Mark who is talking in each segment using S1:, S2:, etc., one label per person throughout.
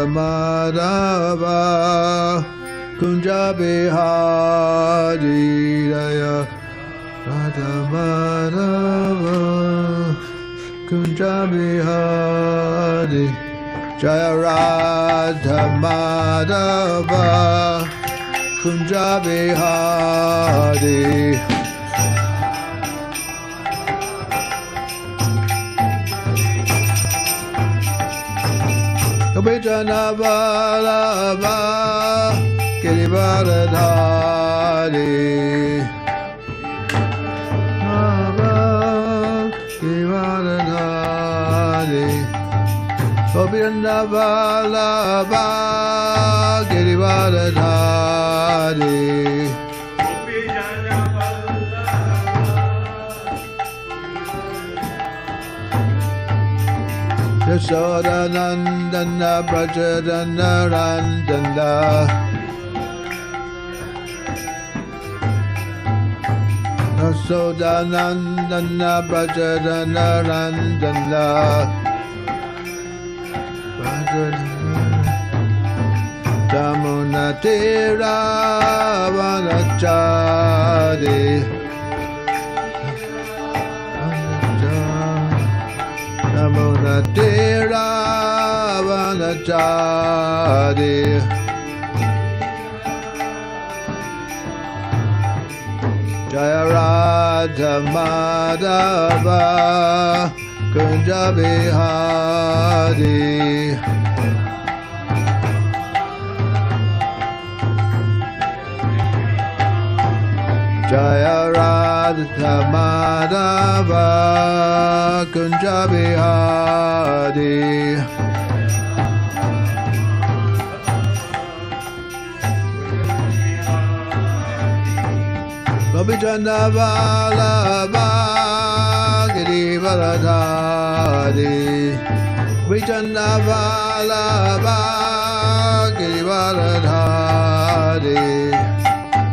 S1: Madhava Kunja Bihari Jaya Radha Madhava Kunja Bihari Jaya Radha Madhava Kunja Bihari Vijana Vallabha Girivardhari Girivardhari Vijana Vallabha Girivardhari Yashodanandana Brajadanarandana Yashodanandana Brajadanarandana Jamunatira Vanachari Namunatira Vanachari Jaya Radha Madhava Kunja Bihari Jaya Radha Madhava Kunja Bihari Vijana Vallabha Girivardhari Vijana Vallabha Girivardhari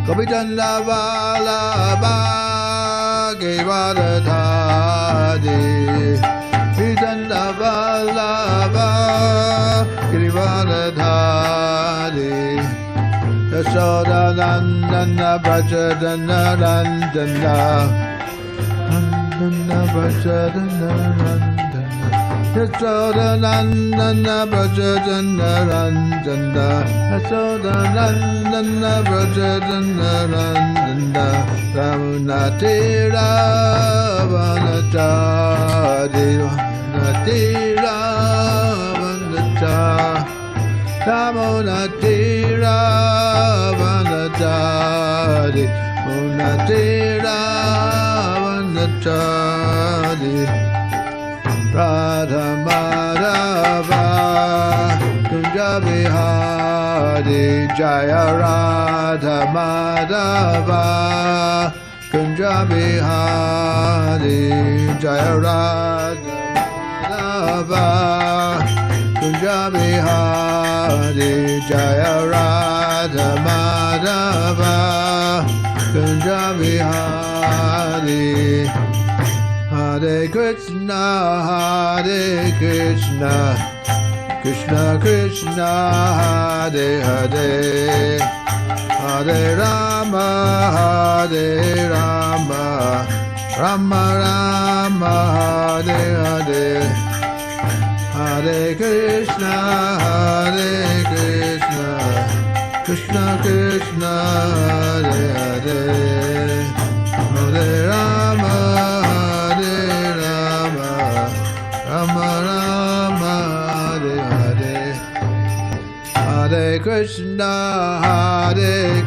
S1: Vijana Vallabha Girivardhari Vijana Vallabha Girivardhari Yashodanandana Brajadanarandana Nandana Brajadanarandana Yashodanandana Brajadanarandana Yashodanandana Brajadanarandana Ramunatira Vanachari Vanatira Vanachari Ramunatira Vanachari Munatira Vanachari Radha Madhava Kunja Bihari Jaya Radha Madhava Kunja Bihari Jaya Radha Madhava Kunja Bihari Jaya Radha Madhava Kunja Bihari Hare Krishna Krishna Krishna Hare Hare Hare Rama Rama Rama Hare Hare Hare Krishna Krishna Krishna Hare Hare Hare Rama Rama Rama Hare Hare Hare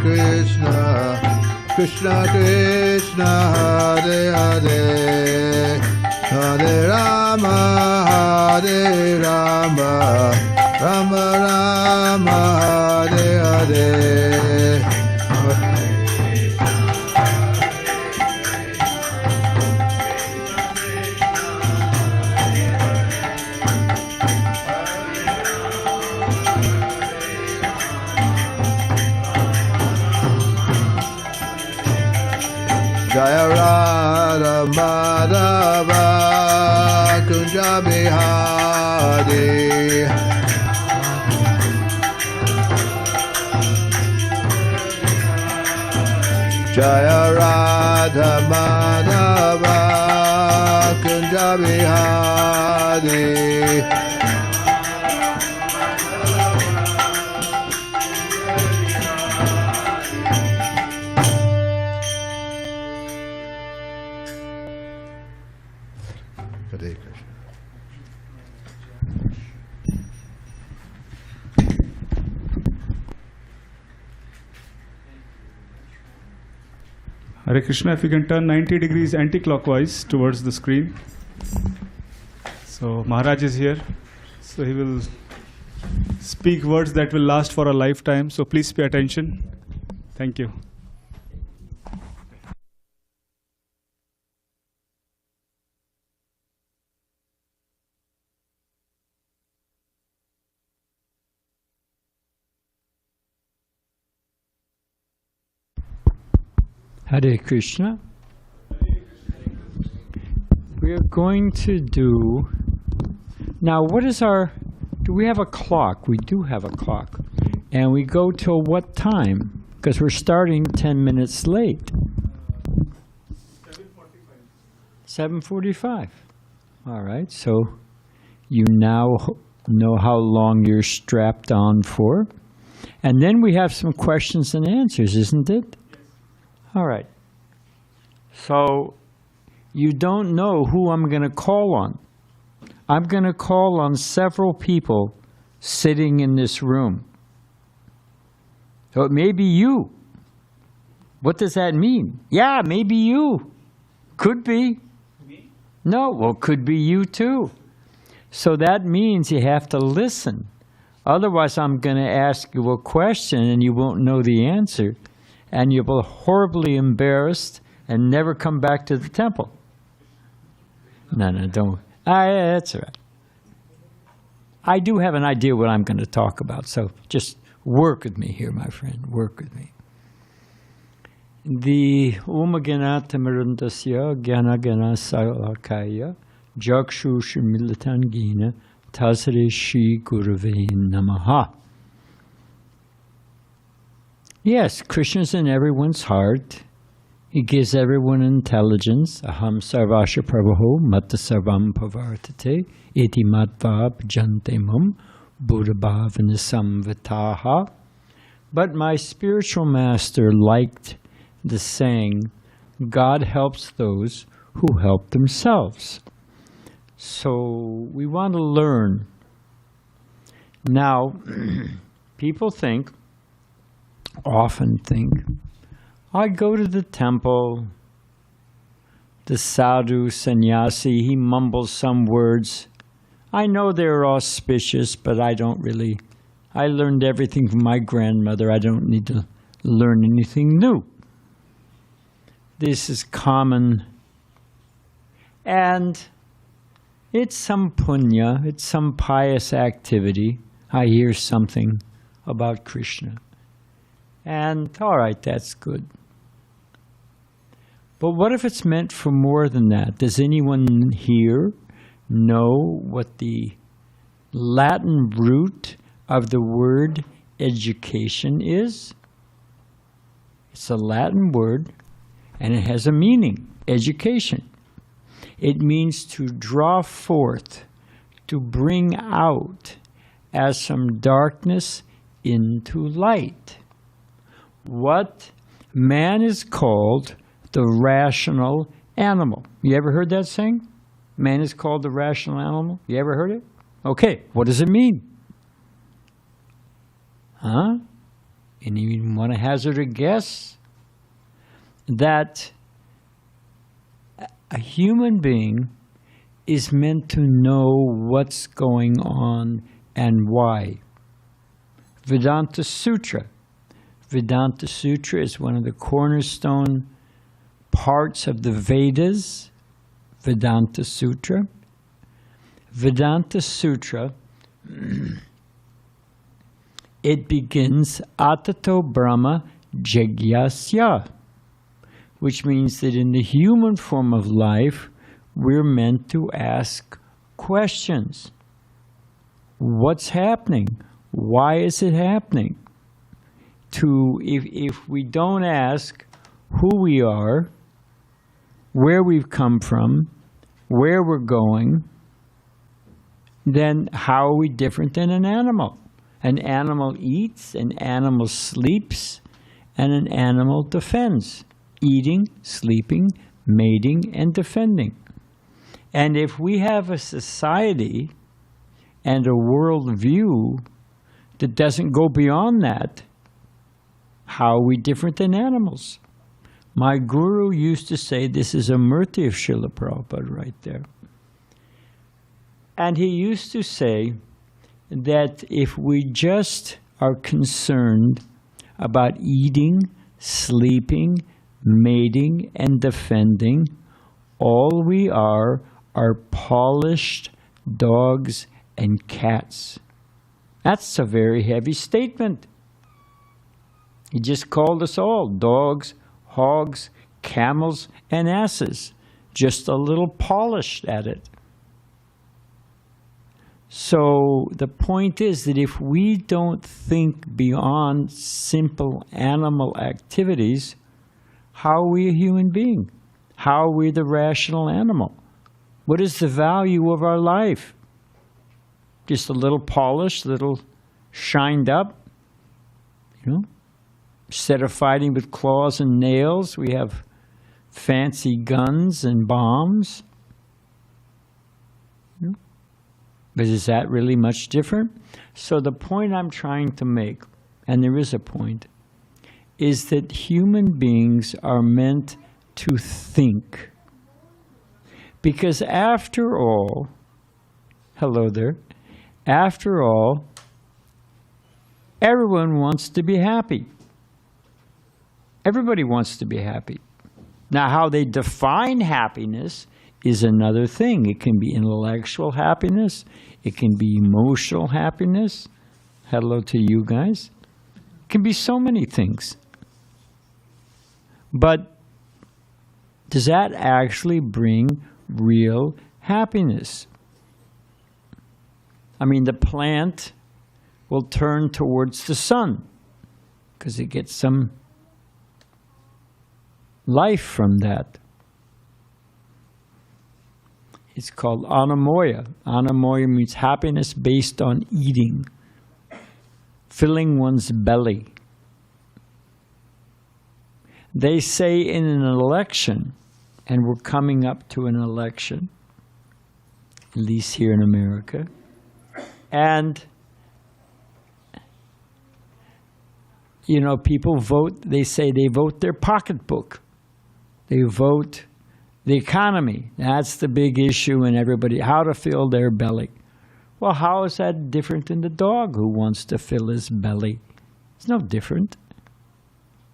S1: Krishna Krishna Krishna Hare Hare Hare Rama Rama Rama Hare Hare Jaya Radha Madhava Kunja Bihari Jaya Radha Madhava Kunja Bihari. Hare Krishna.
S2: Hare Krishna, if you can turn 90 degrees anti-clockwise towards the screen. So Maharaj is here, so he will speak words that will last for a lifetime. So please pay attention. Thank you.
S3: Hare Krishna. We are going to do, now what is our, do we have a clock? We do have a clock. And we go till what time? Because we're starting 10 minutes late. 7:45. All right, so you now know how long you're strapped on for. And then we have some questions and answers, isn't it? All right. So you don't know who I'm going to call on. I'm going to call on several people sitting in this room. So it may be you. What does that mean? Yeah, maybe you. Could be. Me? No, well, could be you too. So that means you have to listen. Otherwise, I'm going to ask you a question and you won't know the answer. And you'll be horribly embarrassed and never come back to the temple. No, don't. That's all right. I do have an idea what I'm going to talk about, so just work with me here, my friend. Work with me. The Umaganatamarandasya Gyanagana Salakaya Jakshush Milatangina Tasare Shri Gurave Namaha. Yes, Krishna's in everyone's heart. He gives everyone intelligence. Aham sarvasha prabhaho matta sarvam pavartate iti matva bhajante mum buddhabhavana samvitaha. But my spiritual master liked the saying, God helps those who help themselves. So we want to learn. Now, people often think, I go to the temple, the sadhu, sannyasi, he mumbles some words. I know they're auspicious, but I don't really. I learned everything from my grandmother. I don't need to learn anything new. This is common. And it's some punya, it's some pious activity. I hear something about Krishna. And all right, that's good. But what if it's meant for more than that? Does anyone here know what the Latin root of the word education is? It's a Latin word, and it has a meaning, education. It means to draw forth, to bring out as from darkness into light. What man is called the rational animal. You ever heard that saying? Man is called the rational animal. You ever heard it? Okay, what does it mean? Huh? Anyone want to hazard a guess? That a human being is meant to know what's going on and why. Vedanta Sutra. Vedanta Sutra is one of the cornerstone parts of the Vedas. Vedanta Sutra. Vedanta Sutra, it begins Atato Brahma Jigyasya, which means that in the human form of life, we're meant to ask questions. What's happening? Why is it happening? If we don't ask, who we are, where we've come from, where we're going, then how are we different than an animal? An animal eats, an animal sleeps, and an animal defends. Eating, sleeping, mating, and defending. And if we have a society and a worldview that doesn't go beyond that, how are we different than animals? My guru used to say, this is a murti of Srila Prabhupada right there. And he used to say that if we just are concerned about eating, sleeping, mating, and defending, all we are polished dogs and cats. That's a very heavy statement. He just called us all dogs, hogs, camels, and asses, just a little polished at it. So the point is that if we don't think beyond simple animal activities, how are we a human being? How are we the rational animal? What is the value of our life? Just a little polished, a little shined up, you know? Instead of fighting with claws and nails, we have fancy guns and bombs. You know? But is that really much different? So the point I'm trying to make, and there is a point, is that human beings are meant to think. Because after all, hello there, after all, everyone wants to be happy. Everybody wants to be happy. Now, how they define happiness is another thing. It can be intellectual happiness. It can be emotional happiness. Hello to you guys. It can be so many things. But does that actually bring real happiness? I mean, the plant will turn towards the sun because it gets some life from that. It's called anamoya. Anamoya means happiness based on eating, filling one's belly. They say in an election, and we're coming up to an election, at least here in America, and you know, people vote, they say they vote their pocketbook. They vote the economy. That's the big issue in everybody, how to fill their belly. Well, how is that different than the dog who wants to fill his belly? It's no different.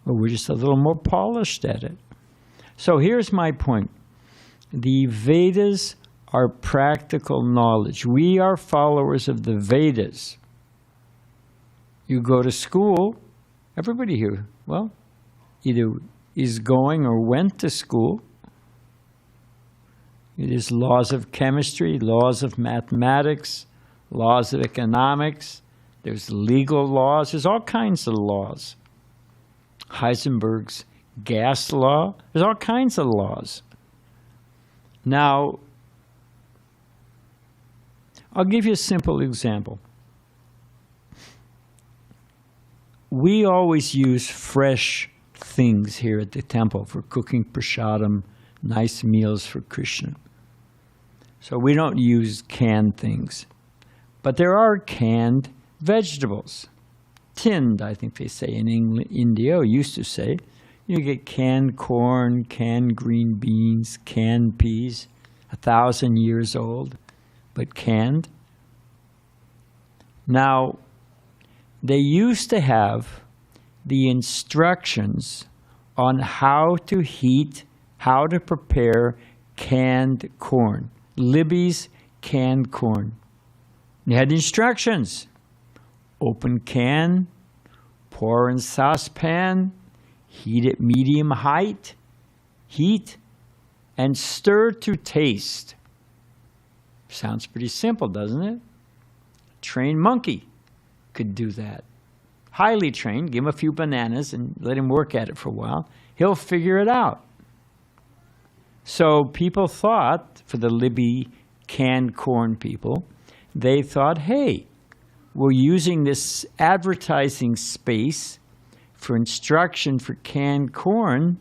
S3: Well, we're just a little more polished at it. So here's my point. The Vedas are practical knowledge. We are followers of the Vedas. You go to school, everybody here, well, either is going or went to school. It is laws of chemistry, laws of mathematics, laws of economics. There's legal laws. There's all kinds of laws. Heisenberg's gas law. There's all kinds of laws. Now, I'll give you a simple example. We always use fresh things here at the temple for cooking prasadam, nice meals for Krishna. So we don't use canned things. But there are canned vegetables. Tinned, I think they say in England, India, or used to say. You get canned corn, canned green beans, canned peas, 1,000 years old, but canned. Now, they used to have the instructions on how to heat, how to prepare canned corn. Libby's canned corn. They had instructions. Open can, pour in saucepan, heat at medium heat, and stir to taste. Sounds pretty simple, doesn't it? A trained monkey could do that. highly trained, give him a few bananas and let him work at it for a while. He'll figure it out. So people thought, for the Libby canned corn people, they thought, hey, we're using this advertising space for instruction for canned corn.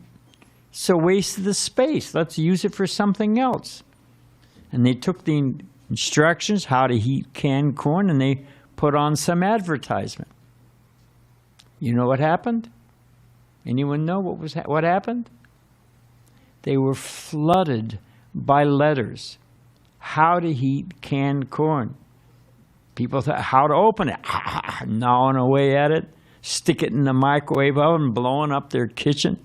S3: It's a waste of the space. Let's use it for something else. And they took the instructions, how to heat canned corn, and they put on some advertisement. You know what happened? Anyone know what happened? They were flooded by letters. How to heat canned corn. People thought, how to open it. Gnawing away at it. Stick it in the microwave oven, blowing up their kitchen.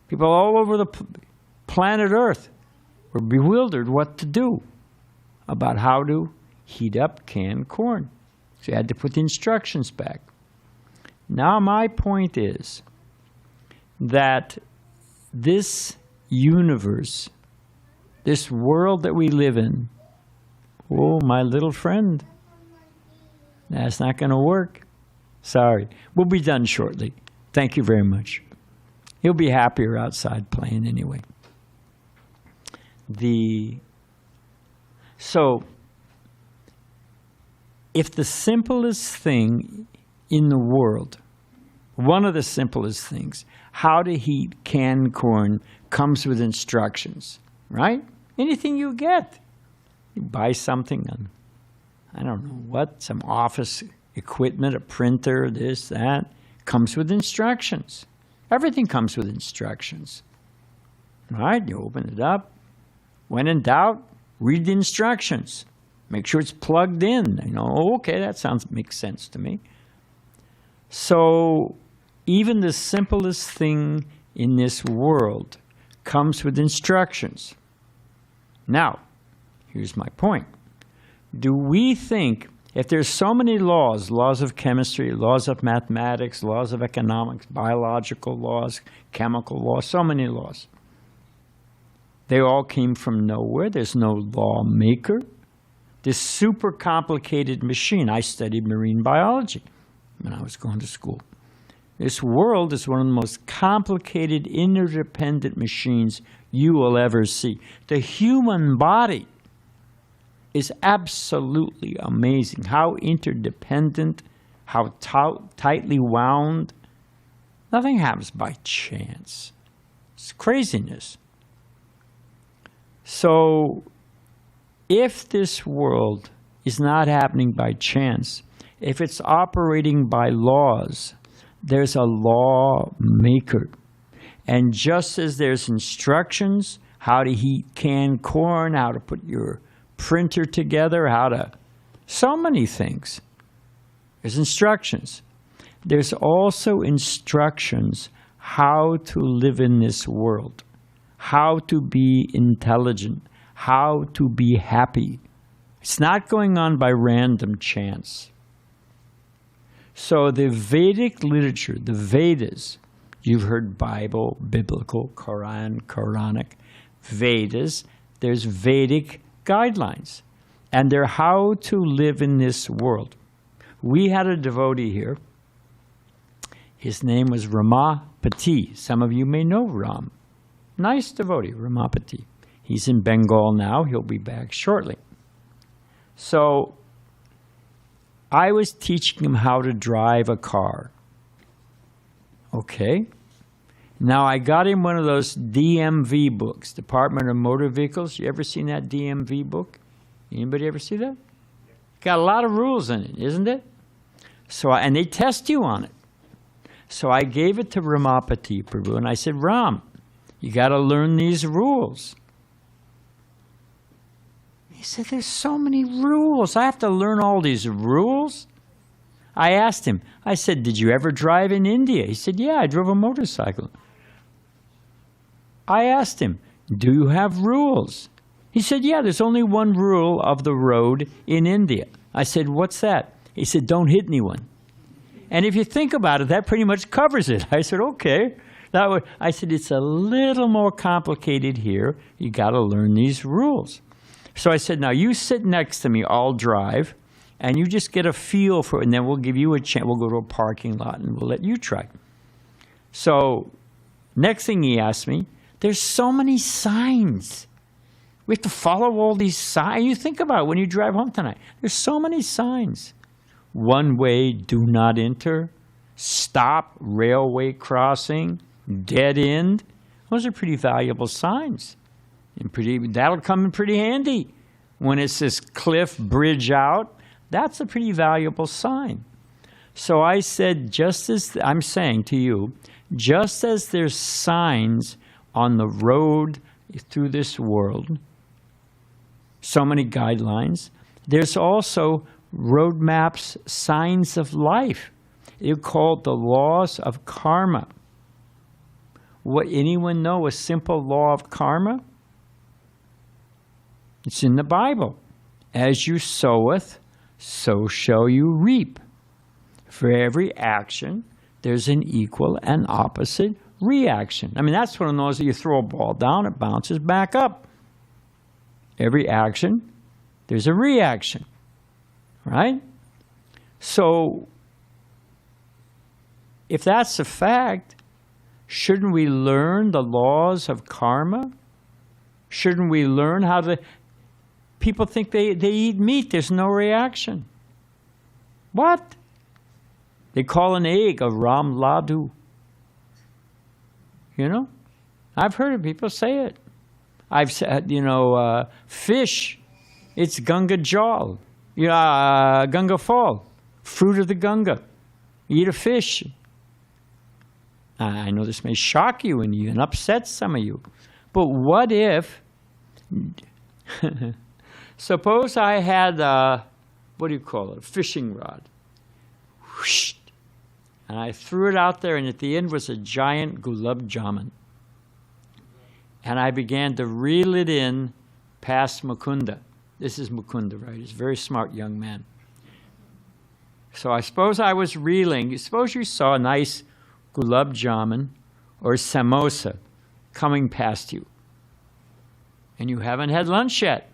S3: People all over the planet Earth were bewildered what to do about how to heat up canned corn. So you had to put the instructions back. Now my point is that this universe, this world that we live in, oh, my little friend, that's not going to work. Sorry. We'll be done shortly. Thank you very much. He'll be happier outside playing anyway. So, if the simplest thing in the world, one of the simplest things, how to heat canned corn, comes with instructions, right? Anything you get. You buy something on, I don't know what, some office equipment, a printer, this, that, comes with instructions. Everything comes with instructions. Right? You open it up. When in doubt, read the instructions. Make sure it's plugged in. You know, okay, that makes sense to me. So even the simplest thing in this world comes with instructions. Now, here's my point. Do we think, if there's so many laws, laws of chemistry, laws of mathematics, laws of economics, biological laws, chemical laws, so many laws, they all came from nowhere. There's no lawmaker. This super complicated machine. I studied marine biology when I was going to school. This world is one of the most complicated, interdependent machines you will ever see. The human body is absolutely amazing. How interdependent, how tightly wound. Nothing happens by chance. It's craziness. So, if this world is not happening by chance, if it's operating by laws, there's a lawmaker. And just as there's instructions, how to heat canned corn, how to put your printer together, so many things. There's instructions. There's also instructions how to live in this world, how to be intelligent, how to be happy. It's not going on by random chance. So the Vedic literature, the Vedas, you've heard Bible, biblical, Quran, Quranic, Vedas, there's Vedic guidelines, and they're how to live in this world. We had a devotee here. His name was Ramapati. Some of you may know Ram. Nice devotee, Ramapati. He's in Bengal now. He'll be back shortly. So I was teaching him how to drive a car. Okay. Now I got him one of those DMV books, Department of Motor Vehicles. You ever seen that DMV book? Anybody ever see that? Got a lot of rules in it, isn't it? And they test you on it. So I gave it to Ramapati Prabhu, and I said, Ram, you got to learn these rules. He said, there's so many rules. I have to learn all these rules? I asked him, I said, did you ever drive in India? He said, yeah, I drove a motorcycle. I asked him, do you have rules? He said, yeah, there's only one rule of the road in India. I said, what's that? He said, don't hit anyone. And if you think about it, that pretty much covers it. I said, okay. I said, it's a little more complicated here. You got to learn these rules. So I said, now you sit next to me, I'll drive. And you just get a feel for it, and then we'll give you a chance. We'll go to a parking lot, and we'll let you try. So next thing he asked me, there's so many signs. We have to follow all these signs. You think about it when you drive home tonight. There's so many signs. One way, do not enter. Stop, railway crossing, dead end. Those are pretty valuable signs. And that'll come in pretty handy. When it says cliff, bridge out, that's a pretty valuable sign. So I said, just as I'm saying to you, just as there's signs on the road through this world, so many guidelines, there's also roadmaps, signs of life. They're called the laws of karma. What, anyone know a simple law of karma? It's in the Bible. As you soweth, so shall you reap. For every action, there's an equal and opposite reaction. I mean, that's one of those that you throw a ball down, it bounces back up. Every action, there's a reaction. Right? So, if that's a fact, shouldn't we learn the laws of karma? Shouldn't we learn how to... People think they eat meat, there's no reaction. What? They call an egg a ram ladu. You know? I've heard of people say it. I've said, fish, it's Ganga Jal. Ganga Fall, fruit of the Ganga. Eat a fish. I know this may shock you and even upset some of you, but what if, suppose I had a fishing rod, whoosh, and I threw it out there, and at the end was a giant gulab jamun. And I began to reel it in past Mukunda. This is Mukunda, right? He's a very smart young man. So I suppose I was reeling. Suppose you saw a nice gulab jamun or samosa coming past you, and you haven't had lunch yet.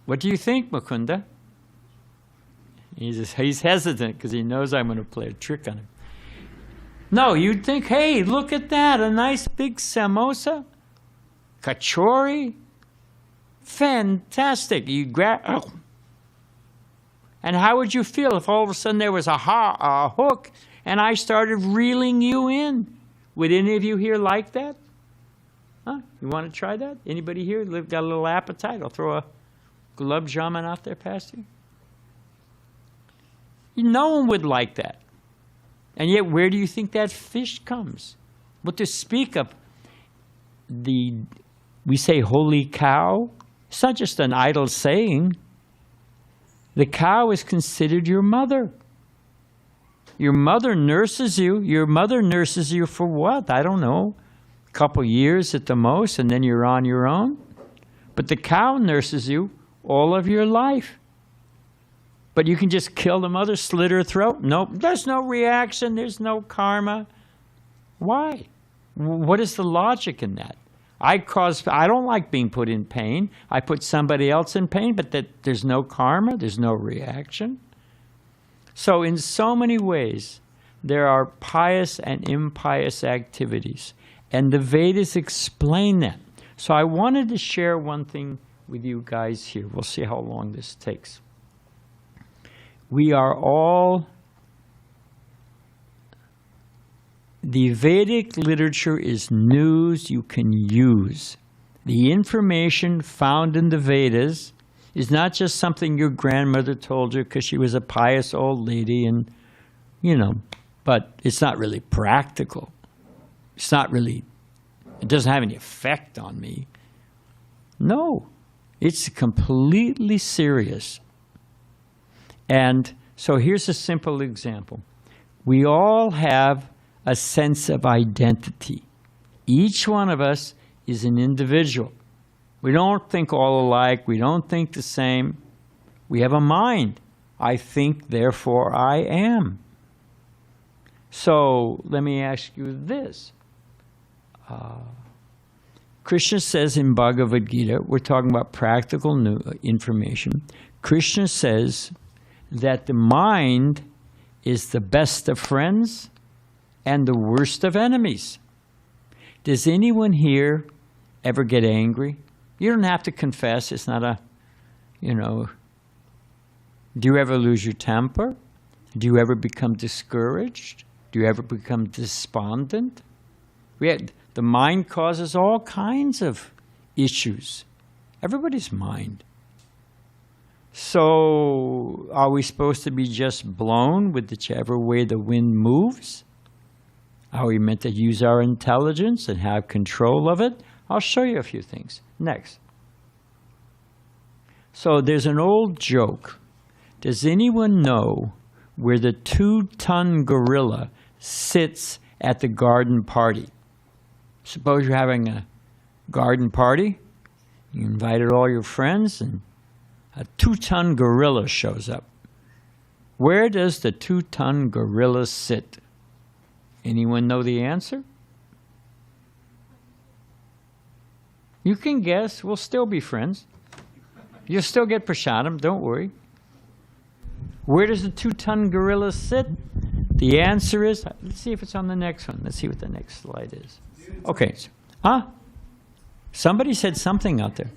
S3: What do you think, Mukunda? He's hesitant because he knows I'm going to play a trick on him. No, you'd think, hey, look at that, a nice big samosa, kachori, fantastic. You grab, and how would you feel if all of a sudden there was a hook and I started reeling you in? Would any of you here like that? Huh? You want to try that? Anybody here got a little appetite? I'll throw a gulab jamun out there past you. No one would like that. And yet, where do you think that fish comes? Well, to speak of we say holy cow. It's not just an idle saying. The cow is considered your mother. Your mother nurses you. Your mother nurses you for what? I don't know. A couple years at the most, and then you're on your own. But the cow nurses you all of your life. But you can just kill the mother, slit her throat. Nope, there's no reaction. There's no karma. Why? What is the logic in that? I don't like being put in pain. I put somebody else in pain, but there's no karma, there's no reaction. So in so many ways, there are pious and impious activities, and the Vedas explain that. So I wanted to share one thing with you guys here. We'll see how long this takes. We are all... The Vedic literature is news you can use. The information found in the Vedas is not just something your grandmother told you because she was a pious old lady and, but it's not really practical. It's not really, it doesn't have any effect on me. No, it's completely serious. And so here's a simple example. We all have a sense of identity. Each one of us is an individual. We don't think all alike. We don't think the same. We have a mind. I think, therefore I am. So let me ask you this. Krishna says in Bhagavad Gita, we're talking about practical information. Krishna says that the mind is the best of friends and the worst of enemies. Does anyone here ever get angry? You don't have to confess. It's not a, do you ever lose your temper? Do you ever become discouraged? Do you ever become despondent? The mind causes all kinds of issues. Everybody's mind. So are we supposed to be just blown with whichever way the wind moves? Are we meant to use our intelligence and have control of it? I'll show you a few things. Next. So there's an old joke. Does anyone know where the 2-ton gorilla sits at the garden party? Suppose you're having a garden party. You invited all your friends and a 2-ton gorilla shows up. Where does the 2-ton gorilla sit? Anyone know the answer? You can guess. We'll still be friends. You'll still get prasadam, don't worry. Where does the 2-ton gorilla sit? The answer is, let's see if it's on the next one. Let's see what the next slide is. Okay. Somebody said something out there.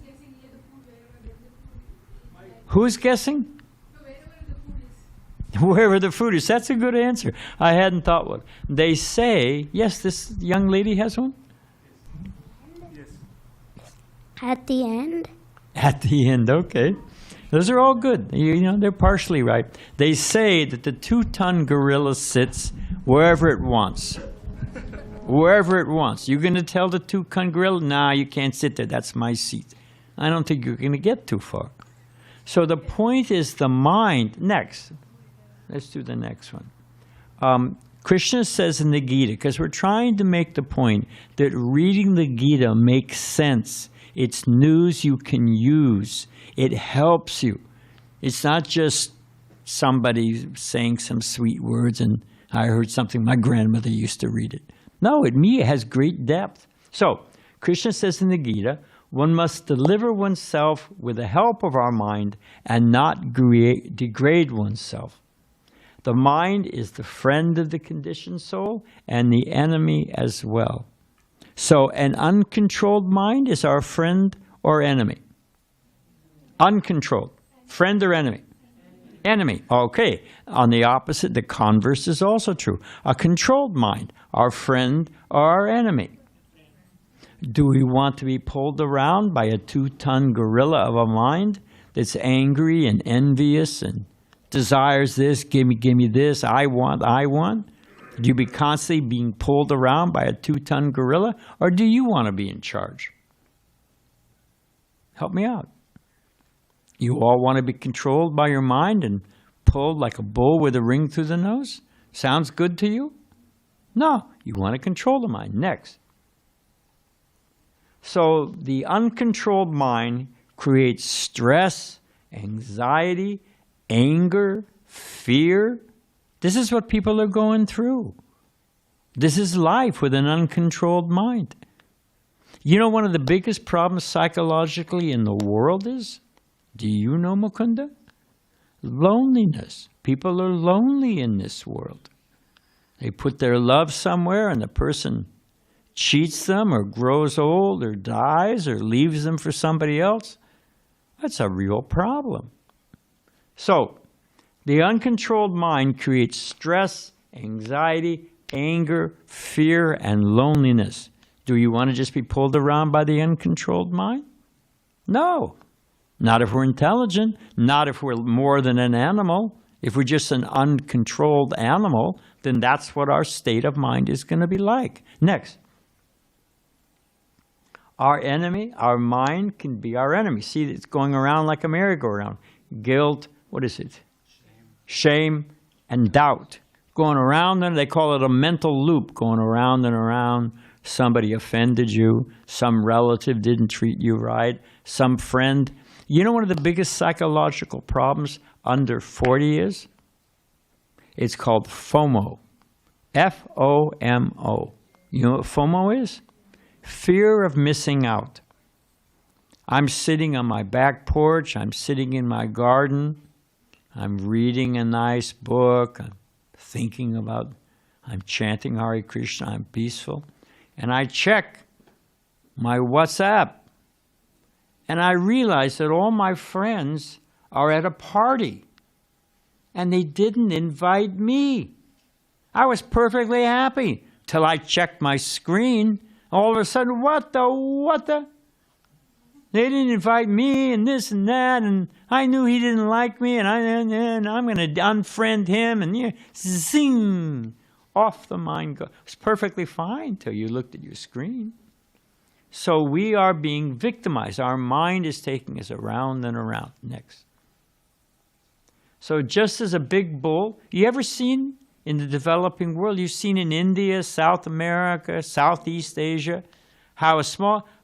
S3: Who's guessing? Wherever the food is. That's a good answer. I hadn't thought one. They say, yes, this young lady has one?
S2: Yes.
S4: At the end?
S3: At the end, okay. Those are all good. They're partially right. They say that the 2-ton gorilla sits wherever it wants. Wherever it wants. You're going to tell the 2-ton gorilla, nah, you can't sit there. That's my seat. I don't think you're going to get too far. So the point is the mind. Next. Let's do the next one. Krishna says in the Gita, because we're trying to make the point that reading the Gita makes sense. It's news you can use. It helps you. It's not just somebody saying some sweet words and I heard something, my grandmother used to read it. No, it has great depth. So, Krishna says in the Gita, one must deliver oneself with the help of our mind and not degrade oneself. The mind is the friend of the conditioned soul and the enemy as well. So an uncontrolled mind is our friend or enemy? Uncontrolled. Friend or enemy? Enemy. Okay. On the opposite, the converse is also true. A controlled mind, our friend or our enemy? Do we want to be pulled around by a 2-ton gorilla of a mind that's angry and envious and desires this, give me this, I want? Do you be constantly being pulled around by a 2-ton gorilla, or do you want to be in charge? Help me out. You all want to be controlled by your mind and pulled like a bull with a ring through the nose? Sounds good to you? No, you want to control the mind. Next. So the uncontrolled mind creates stress, anxiety, anger, fear. This is what people are going through. This is life with an uncontrolled mind. You know one of the biggest problems psychologically in the world is? Do you know, Mukunda? Loneliness. People are lonely in this world. They put their love somewhere and the person cheats them or grows old or dies or leaves them for somebody else. That's a real problem. So, the uncontrolled mind creates stress, anxiety, anger, fear, and loneliness. Do you want to just be pulled around by the uncontrolled mind? No. Not if we're intelligent, not if we're more than an animal. If we're just an uncontrolled animal, then that's what our state of mind is going to be like. Next. Our enemy, our mind can be our enemy. See, it's going around like a merry-go-round. Guilt, what is it? Shame and doubt. Going around, and they call it a mental loop, going around and around. Somebody offended you. Some relative didn't treat you right. Some friend. You know one of the biggest psychological problems under 40 is? It's called FOMO. F-O-M-O. You know what FOMO is? Fear of missing out. I'm sitting on my back porch. I'm sitting in my garden. I'm reading a nice book, I'm thinking about, I'm chanting Hare Krishna, I'm peaceful, and I check my WhatsApp, and I realize that all my friends are at a party, and they didn't invite me. I was perfectly happy till I checked my screen. All of a sudden, what the? They didn't invite me, and this and that, and I knew he didn't like me, and I'm going to unfriend him, and yeah, zing, off the mind goes. It's perfectly fine till you looked at your screen. So we are being victimized. Our mind is taking us around and around. Next. So just as a big bull, you ever seen in the developing world, you've seen in India, South America, Southeast Asia, how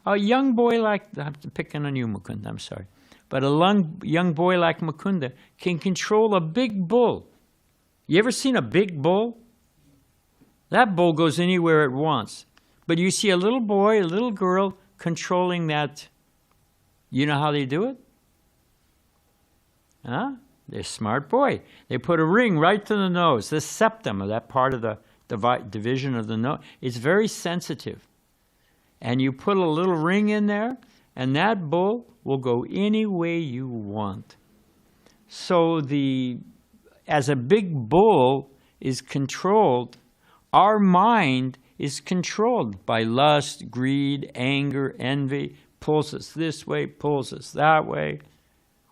S3: a young boy like, I'm picking on you, Mukunda, I'm sorry, but a young boy like Mukunda can control a big bull. You ever seen a big bull? That bull goes anywhere it wants. But you see a little boy, a little girl controlling that. You know how they do it? Huh? They're a smart boy. They put a ring right to the nose, the septum of that part of the division of the nose. It's very sensitive. And you put a little ring in there, and that bull will go any way you want. So as a big bull is controlled, our mind is controlled by lust, greed, anger, envy, pulls us this way, pulls us that way.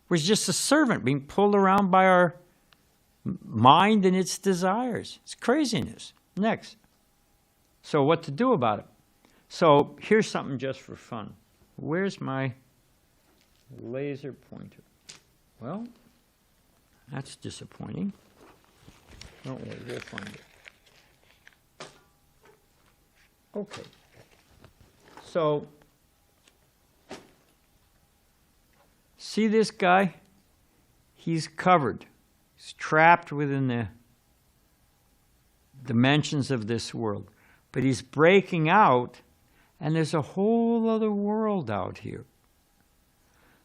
S3: We're just a servant being pulled around by our mind and its desires. It's craziness. Next. So what to do about it? So here's something just for fun. Where's my laser pointer? Well, that's disappointing. Don't worry, we'll find it. Okay. So, see this guy? He's covered. He's trapped within the dimensions of this world. But he's breaking out, and there's a whole other world out here.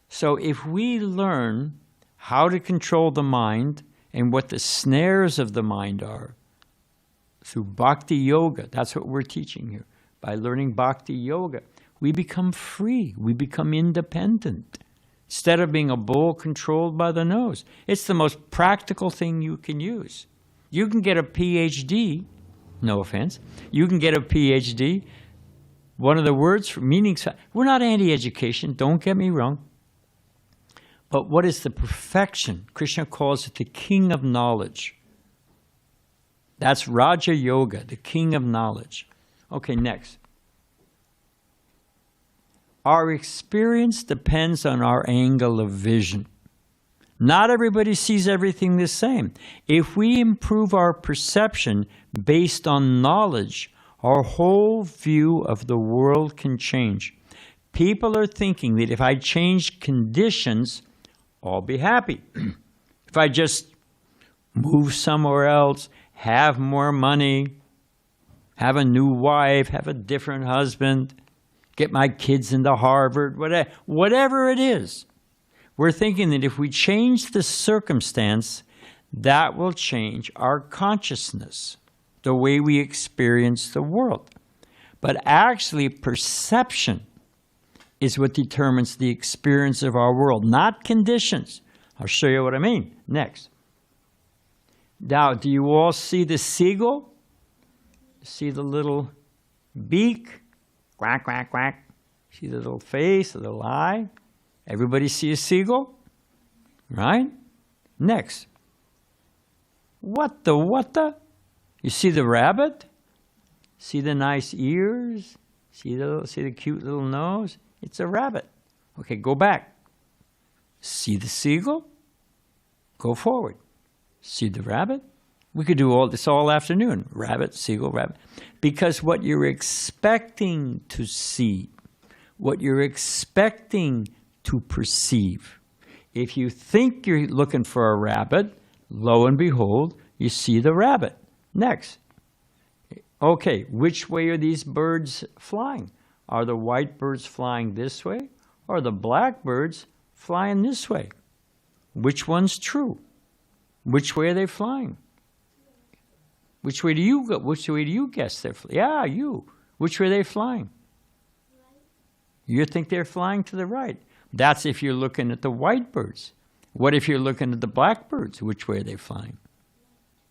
S3: So if we learn how to control the mind and what the snares of the mind are, through Bhakti Yoga, that's what we're teaching here. By learning Bhakti Yoga, we become free. We become independent. Instead of being a bull controlled by the nose. It's the most practical thing you can use. You can get a PhD, no offense, you can get a PhD. One of the words for meanings, we're not anti-education, don't get me wrong. But what is the perfection? Krishna calls it the king of knowledge. That's Raja Yoga, the king of knowledge. Okay, next. Our experience depends on our angle of vision. Not everybody sees everything the same. If we improve our perception based on knowledge, our whole view of the world can change. People are thinking that if I change conditions, I'll be happy. If I just move somewhere else, have more money, have a new wife, have a different husband, get my kids into Harvard, whatever it is. We're thinking that if we change the circumstance, that will change our consciousness, the way we experience the world. But actually, perception is what determines the experience of our world, not conditions. I'll show you what I mean. Next. Now, do you all see the seagull? See the little beak? Quack, quack, quack. See the little face, the little eye? Everybody see a seagull? Right? Next. What the? You see the rabbit? See the nice ears? See the cute little nose? It's a rabbit. Okay, go back. See the seagull? Go forward. See the rabbit? We could do all this all afternoon. Rabbit, seagull, rabbit. Because what you're expecting to see, what you're expecting to perceive, if you think you're looking for a rabbit, lo and behold, you see the rabbit. Next. Okay, which way are these birds flying? Are the white birds flying this way, or the black birds flying this way? Which one's true? Which way are they flying? Which way do you go? Which way do you guess they're flying? Yeah, you. Which way are they flying? You think they're flying to the right. That's if you're looking at the white birds. What if you're looking at the blackbirds? Which way are they flying?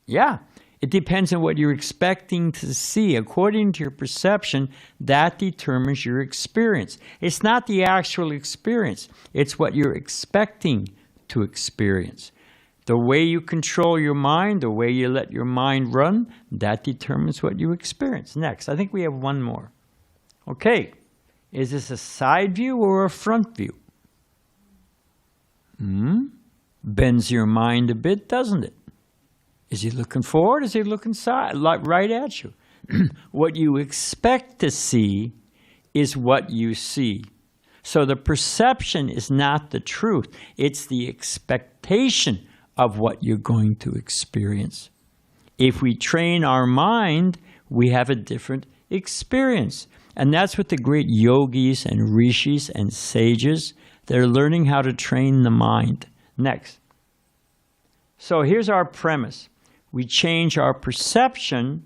S3: Yeah. It depends on what you're expecting to see. According to your perception, that determines your experience. It's not the actual experience. It's what you're expecting to experience. The way you control your mind, the way you let your mind run, that determines what you experience. Next, I think we have one more. Okay, is this a side view or a front view? Bends your mind a bit, doesn't it? Is he looking forward? Is he looking right at you? What you expect to see is what you see. So the perception is not the truth. It's the expectation of what you're going to experience. If we train our mind, we have a different experience. And that's what the great yogis and rishis and sages, they're learning how to train the mind. Next. So here's our premise. We change our perception,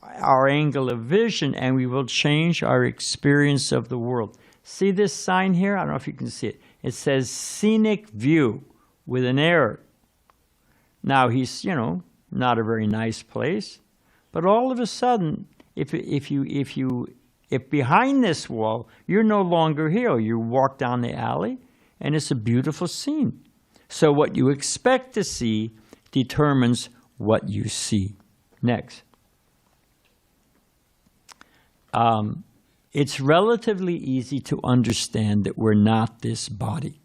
S3: our angle of vision, and we will change our experience of the world. See this sign here? I don't know if you can see it. It says scenic view with an error. Now he's, not a very nice place, but all of a sudden, if behind this wall, you're no longer here. You walk down the alley, and it's a beautiful scene. So what you expect to see determines what you see. Next. It's relatively easy to understand that we're not this body.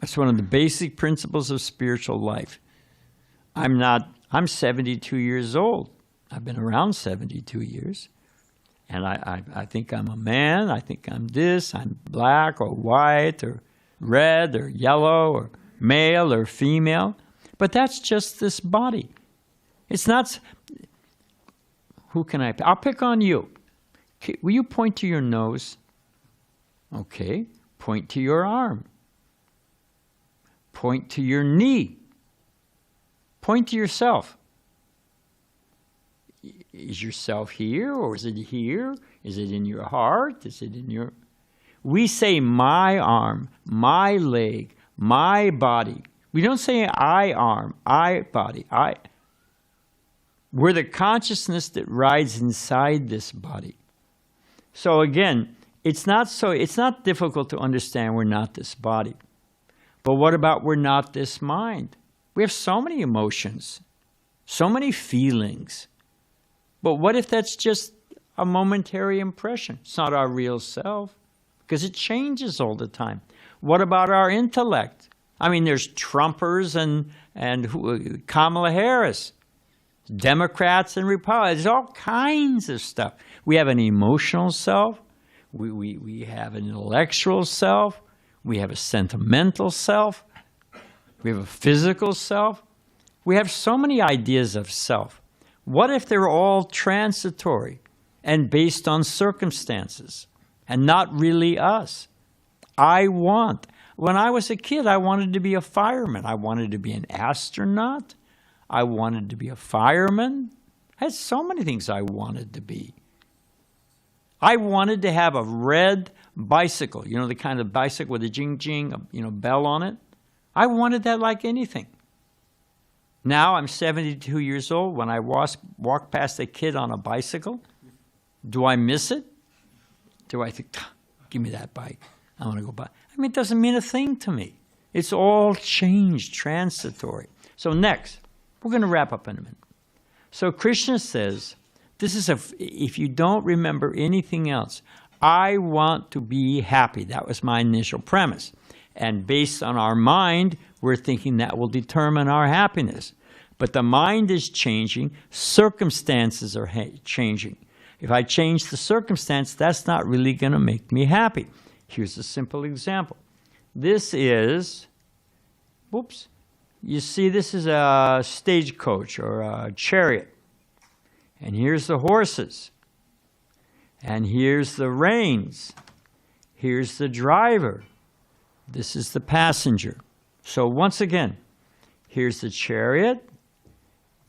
S3: That's one of the basic principles of spiritual life. I'm 72 years old. I've been around 72 years. And I think I'm a man. I think I'm this. I'm black or white or red or yellow or male or female. But that's just this body. It's not... Who can I pick? I'll pick on you. Will you point to your nose? Okay. Point to your arm. Point to your knee. Point to yourself. Is yourself here, or is it here? Is it in your heart? Is it in your... We say my arm, my leg, my body. We don't say I arm, I body, I. We're the consciousness that rides inside this body. So again, it's not difficult to understand we're not this body. But what about we're not this mind? We have so many emotions, so many feelings. But what if that's just a momentary impression? It's not our real self, because it changes all the time. What about our intellect? I mean, there's Trumpers and Kamala Harris, Democrats and Republicans. There's all kinds of stuff. We have an emotional self. We have an intellectual self. We have a sentimental self. We have a physical self. We have so many ideas of self. What if they're all transitory and based on circumstances and not really us? When I was a kid, I wanted to be a fireman. I wanted to be an astronaut. I wanted to be a fireman. I had so many things I wanted to be. I wanted to have a red bicycle, the kind of bicycle with a jing-jing, bell on it. I wanted that like anything. Now I'm 72 years old. When I walk past a kid on a bicycle, do I miss it? Do I think, give me that bike, I want to go by? I mean, it doesn't mean a thing to me. It's all changed, transitory. So next, we're going to wrap up in a minute. So Krishna says, if you don't remember anything else, I want to be happy. That was my initial premise. And based on our mind, we're thinking that will determine our happiness. But the mind is changing. Circumstances are changing. If I change the circumstance, that's not really going to make me happy. Here's a simple example. This is, you see this is a stagecoach or a chariot. And here's the horses. And here's the reins. Here's the driver. This is the passenger. So once again, Here's the chariot.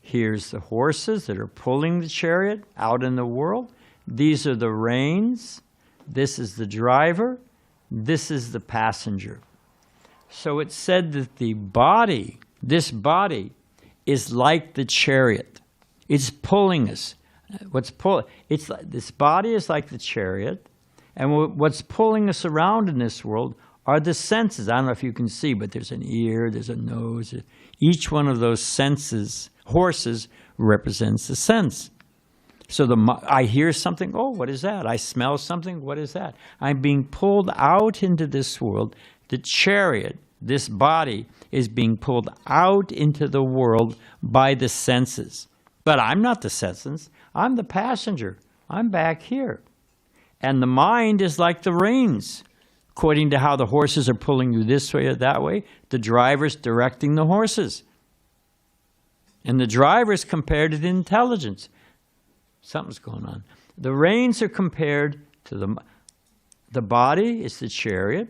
S3: Here's the horses that are pulling the chariot out in the world. These are the reins. This is the driver. This is the passenger. So it said that the body, this body, is like the chariot. It's pulling us. This body is like the chariot, and what's pulling us around in this world are the senses. I don't know if you can see, but there's an ear, there's a nose. Each one of those senses, horses, represents a sense. So I hear something, oh, what is that? I smell something, what is that? I'm being pulled out into this world. The chariot, this body, is being pulled out into the world by the senses. But I'm not the senses. I'm the passenger. I'm back here. And the mind is like the reins. According to how the horses are pulling you this way or that way, the driver's directing the horses. And the driver's compared to the intelligence. Something's going on. The reins are compared to the body is the chariot.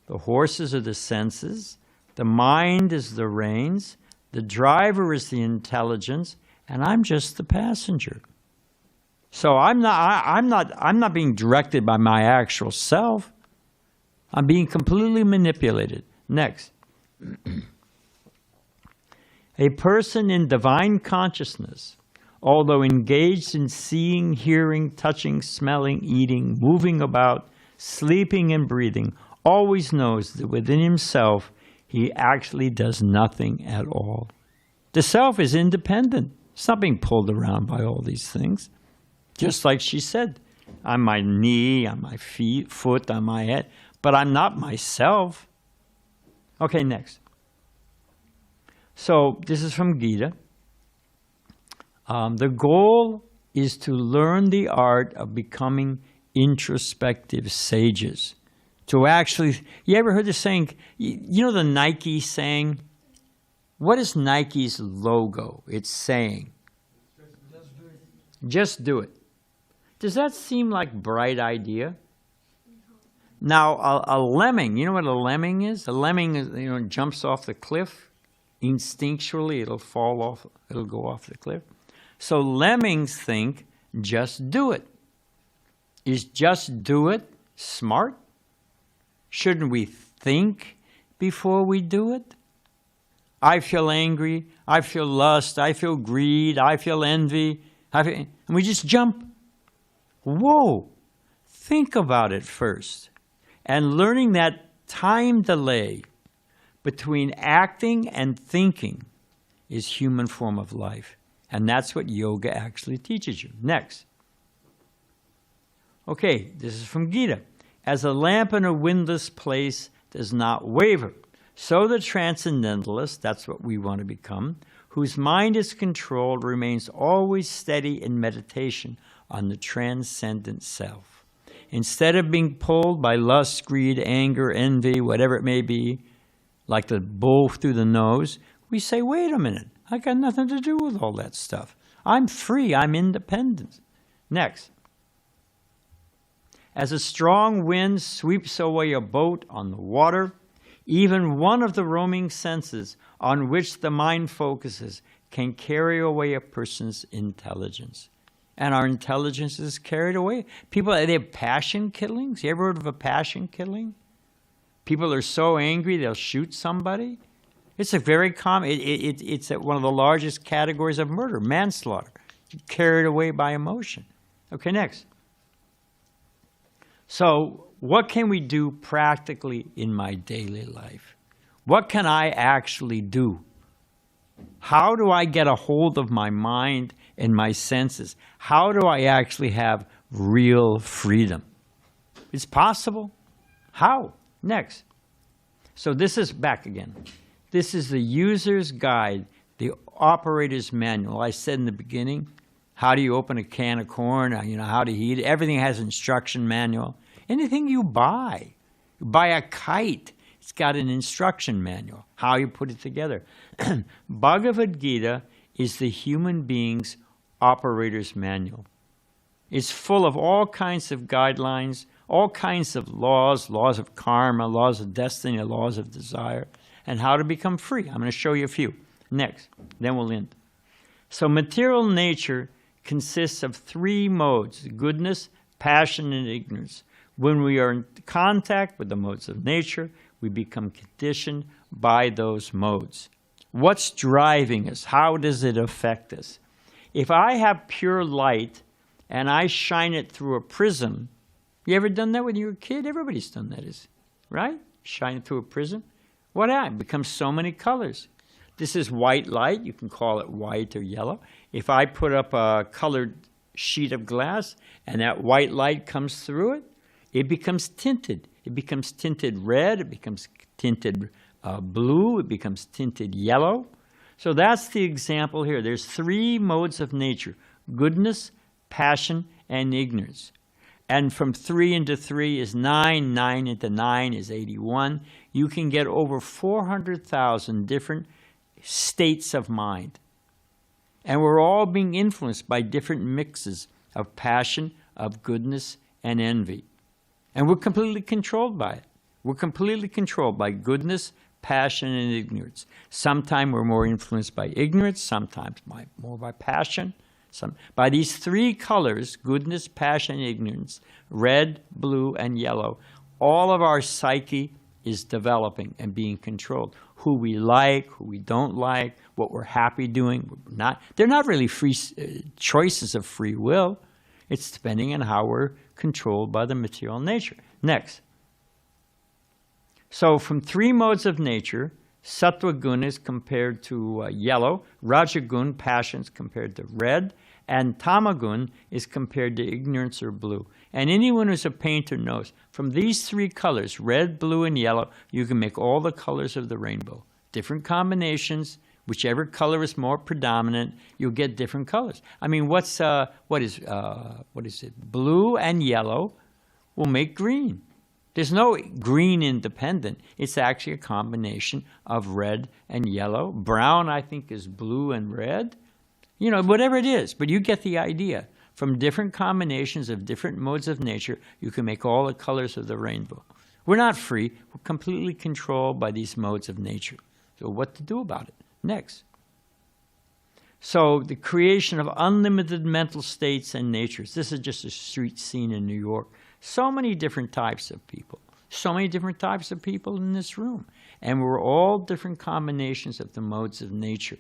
S3: The horses are the senses. The mind is the reins. The driver is the intelligence. And I'm just the passenger. So I'm not being directed by my actual self. I'm being completely manipulated. Next. A person in divine consciousness, although engaged in seeing, hearing, touching, smelling, eating, moving about, sleeping and breathing, always knows that within himself he actually does nothing at all. The self is independent. It's not being pulled around by all these things. Just like she said, on my knee, on my feet, foot, on my head, but I'm not myself. Okay, next. So this is from Gita. The goal is to learn the art of becoming introspective sages. To actually, you ever heard the saying, you know the Nike saying? What is Nike's logo? It's saying, just do it. Does that seem like a bright idea? Now, a lemming, you know what a lemming is? A lemming is, jumps off the cliff. Instinctually, it'll fall off, it'll go off the cliff. So lemmings think, just do it. Is just do it smart? Shouldn't we think before we do it? I feel angry, I feel lust, I feel greed, I feel envy, and we just jump. Whoa, think about it first. And learning that time delay between acting and thinking is human form of life. And that's what yoga actually teaches you. Next. Okay, this is from Gita. As a lamp in a windless place does not waver, so the transcendentalist, that's what we want to become, whose mind is controlled, remains always steady in meditation on the transcendent self. Instead of being pulled by lust, greed, anger, envy, whatever it may be, like the bull through the nose, we say, wait a minute, I got nothing to do with all that stuff. I'm free, I'm independent. Next. As a strong wind sweeps away a boat on the water, even one of the roaming senses on which the mind focuses can carry away a person's intelligence. And our intelligence is carried away. People, they have passion killings. You ever heard of a passion killing? People are so angry they'll shoot somebody. It's a very common, it's one of the largest categories of murder, manslaughter. Carried away by emotion. Okay, next. So what can we do practically in my daily life? What can I actually do? How do I get a hold of my mind and my senses? How do I actually have real freedom? It's possible. How? Next. So this is back again. This is the user's guide, the operator's manual. I said in the beginning, how do you open a can of corn? How to heat it. Everything has an instruction manual. Anything you buy a kite, it's got an instruction manual, how you put it together. Bhagavad Gita is the human being's operator's manual. It's full of all kinds of guidelines, all kinds of laws, laws of karma, laws of destiny, laws of desire. and how to become free. I'm going to show you a few. Next, then we'll end. So material nature consists of three modes: goodness, passion, and ignorance. When we are in contact with the modes of nature, we become conditioned by those modes. What's driving us? How does it affect us? If I have pure light and I shine it through a prism, you ever done that when you were a kid? Everybody's done that, right? Shine it through a prism. What happens? It becomes so many colors. This is white light. You can call it white or yellow. If I put up a colored sheet of glass and that white light comes through it, it becomes tinted. It becomes tinted red. It becomes tinted blue. It becomes tinted yellow. So that's the example here. There's three modes of nature: goodness, passion, and ignorance. And from 3 into 3 is 9. 9 into 9 is 81. You can get over 400,000 different states of mind. And we're all being influenced by different mixes of passion, of goodness, and envy. And we're completely controlled by it. We're completely controlled by goodness, passion, and ignorance. Sometimes we're more influenced by ignorance, sometimes more by passion. By these three colors, goodness, passion, and ignorance, red, blue, and yellow, all of our psyche is developing and being controlled. Who we like, who we don't like, what we're happy doing, what we're not. They're not really free choices of free will. It's depending on how we're controlled by the material nature. Next. So from three modes of nature, Sattva gun is compared to yellow, Rajagun, passions, compared to red, and Tamagun is compared to ignorance or blue. And anyone who's a painter knows, from these three colors, red, blue, and yellow, you can make all the colors of the rainbow. Different combinations, whichever color is more predominant, you'll get different colors. I mean, what is it? Blue and yellow will make green. There's no green independent. It's actually a combination of red and yellow. Brown, I think, is blue and red. You know, whatever it is, but you get the idea. From different combinations of different modes of nature, you can make all the colors of the rainbow. We're not free. We're completely controlled by these modes of nature. So what to do about it? Next. So the creation of unlimited mental states and natures. This is just a street scene in New York. So many different types of people. So many different types of people in this room. And we're all different combinations of the modes of nature.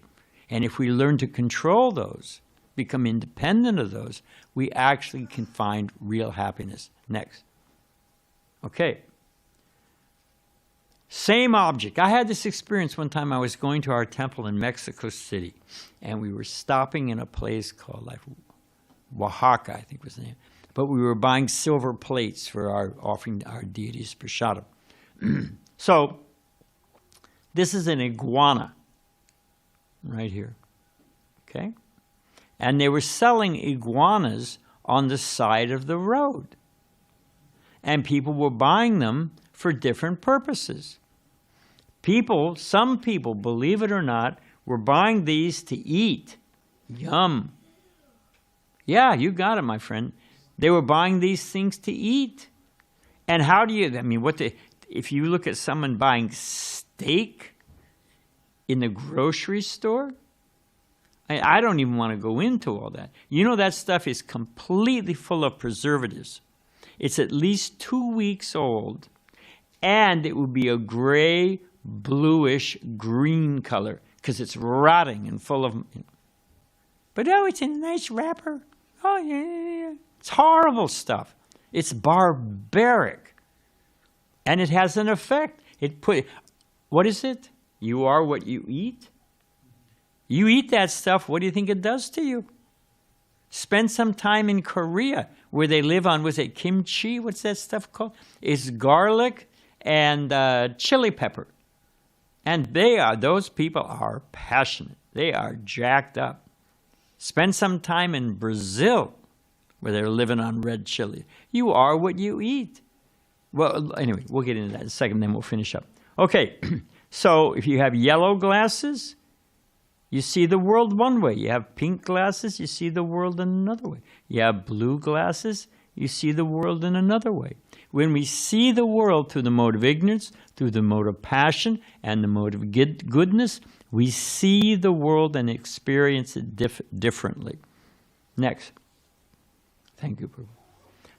S3: And if we learn to control those, become independent of those, we actually can find real happiness. Next. Okay. Same object. I had this experience one time. I was going to our temple in Mexico City, and we were stopping in a place called like Oaxaca, I think was the name. But we were buying silver plates for our offering our deities prasadam. So this is an iguana right here. Okay? And they were selling iguanas on the side of the road. And people were buying them for different purposes. Some people, believe it or not, were buying these to eat. Yum. Yeah, you got it, my friend. They were buying these things to eat. And how do you, if you look at someone buying steak in the grocery store, I don't even want to go into all that. You know that stuff is completely full of preservatives. It's at least 2 weeks old, and it would be a gray, bluish, green color because it's rotting and full of... But oh, it's in a nice wrapper. Oh, yeah. It's horrible stuff. It's barbaric. And it has an effect. What is it? You are what you eat? You eat that stuff, what do you think it does to you? Spend some time in Korea where they live on, was it kimchi? What's that stuff called? It's garlic and chili pepper. And those people are passionate. They are jacked up. Spend some time in Brazil where they're living on red chili. You are what you eat. Well, anyway, we'll get into that in a second, then we'll finish up. Okay, so if you have yellow glasses, you see the world one way. You have pink glasses, you see the world in another way. You have blue glasses, you see the world in another way. When we see the world through the mode of ignorance, through the mode of passion, and the mode of goodness, we see the world and experience it differently. Next. Thank you, Prabhu.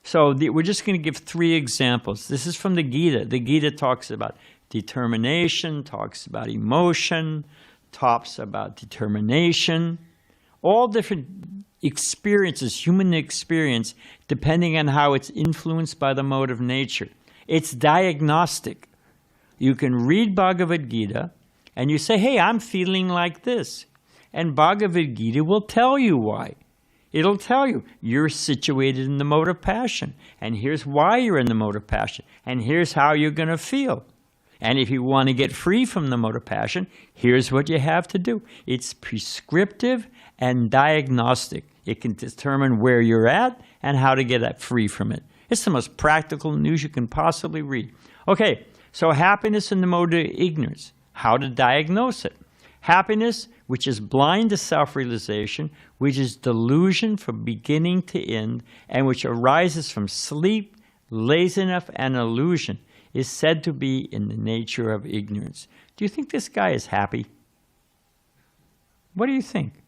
S3: So we're just going to give 3 examples. This is from the Gita. The Gita talks about determination, talks about emotion, talks about determination, all different experiences, human experience, depending on how it's influenced by the mode of nature. It's diagnostic. You can read Bhagavad Gita and you say, hey, I'm feeling like this. And Bhagavad Gita will tell you why. It'll tell you, you're situated in the mode of passion. And here's why you're in the mode of passion. And here's how you're going to feel. And if you want to get free from the mode of passion, here's what you have to do. It's prescriptive and diagnostic. It can determine where you're at and how to get free from it. It's the most practical news you can possibly read. Okay, so happiness in the mode of ignorance. How to diagnose it. Happiness, which is blind to self-realization, which is delusion from beginning to end, and which arises from sleep, laziness, and illusion, is said to be in the nature of ignorance. Do you think this guy is happy? What do you think?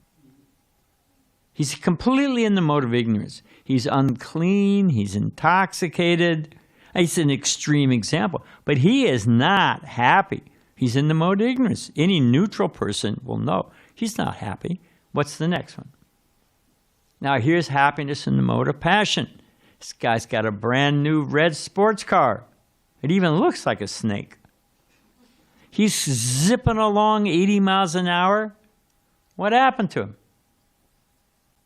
S3: He's completely in the mode of ignorance. He's unclean, he's intoxicated. It's an extreme example, but he is not happy. He's in the mode of ignorance. Any neutral person will know he's not happy. What's the next one? Now here's happiness in the mode of passion. This guy's got a brand new red sports car. It even looks like a snake. He's zipping along 80 miles an hour. What happened to him?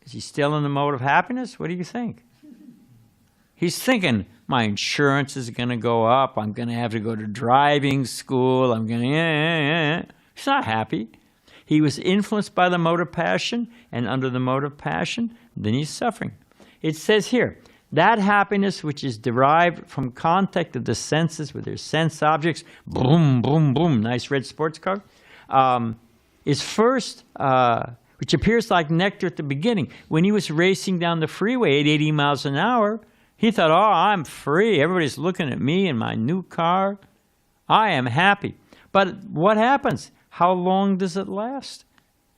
S3: Is he still in the mode of happiness? What do you think? He's thinking, my insurance is going to go up. I'm going to have to go to driving school. I'm going to... He's not happy. He was influenced by the mode of passion, and under the mode of passion, then he's suffering. It says here, that happiness which is derived from contact of the senses with their sense objects, boom, boom, boom, nice red sports car, is first, which appears like nectar at the beginning. When he was racing down the freeway at 80 miles an hour, he thought, oh, I'm free. Everybody's looking at me in my new car. I am happy. But what happens? How long does it last?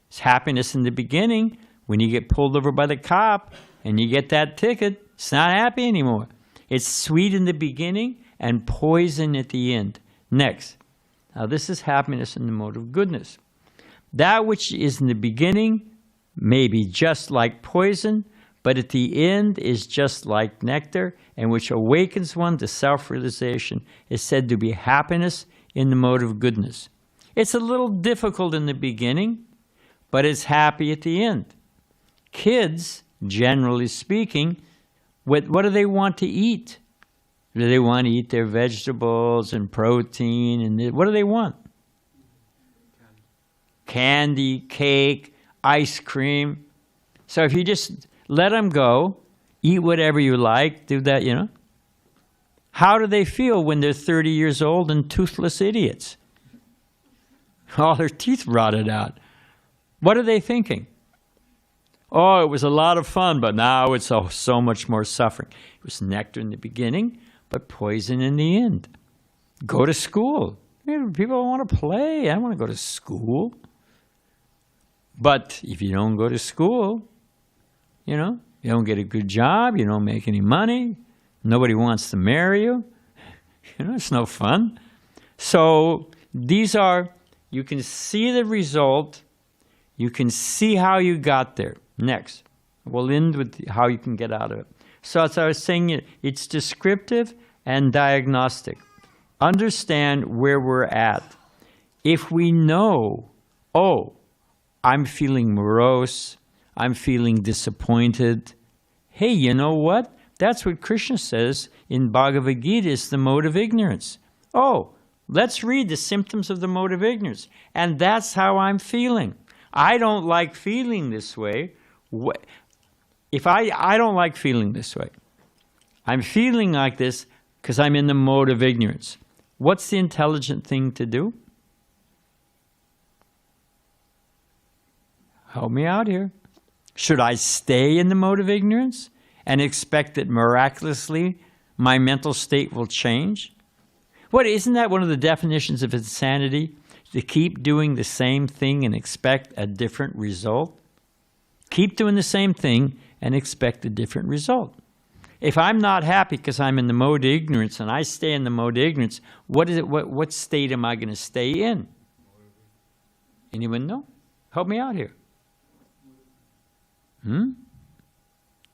S3: It's happiness in the beginning. When you get pulled over by the cop and you get that ticket, it's not happy anymore. It's sweet in the beginning and poison at the end. Next. Now this is happiness in the mode of goodness. That which is in the beginning may be just like poison, but at the end is just like nectar, and which awakens one to self-realization is said to be happiness in the mode of goodness. It's a little difficult in the beginning, but it's happy at the end. Kids, generally speaking, what do they want to eat? Do they want to eat their vegetables and protein? And what do they want? Candy, cake, ice cream. So if you just let them go, eat whatever you like, do that, you know. How do they feel when they're 30 years old and toothless idiots? All their teeth rotted out. What are they thinking? Oh, it was a lot of fun, but now it's so much more suffering. It was nectar in the beginning, but poison in the end. Go to school. People want to play. I want to go to school. But if you don't go to school, you know, you don't get a good job, you don't make any money, nobody wants to marry you, you know, it's no fun. So these are, you can see the result, you can see how you got there. Next, we'll end with how you can get out of it. So as I was saying, it's descriptive and diagnostic. Understand where we're at. If we know, oh, I'm feeling morose, I'm feeling disappointed. Hey, you know what? That's what Krishna says in Bhagavad Gita is the mode of ignorance. Oh, let's read the symptoms of the mode of ignorance. And that's how I'm feeling. I don't like feeling this way. If I don't like feeling this way. I'm feeling like this because I'm in the mode of ignorance. What's the intelligent thing to do? Help me out here. Should I stay in the mode of ignorance and expect that miraculously my mental state will change? What, isn't that one of the definitions of insanity? To keep doing the same thing and expect a different result? Keep doing the same thing and expect a different result. If I'm not happy because I'm in the mode of ignorance and I stay in the mode of ignorance, what state am I going to stay in? Anyone know? Help me out here.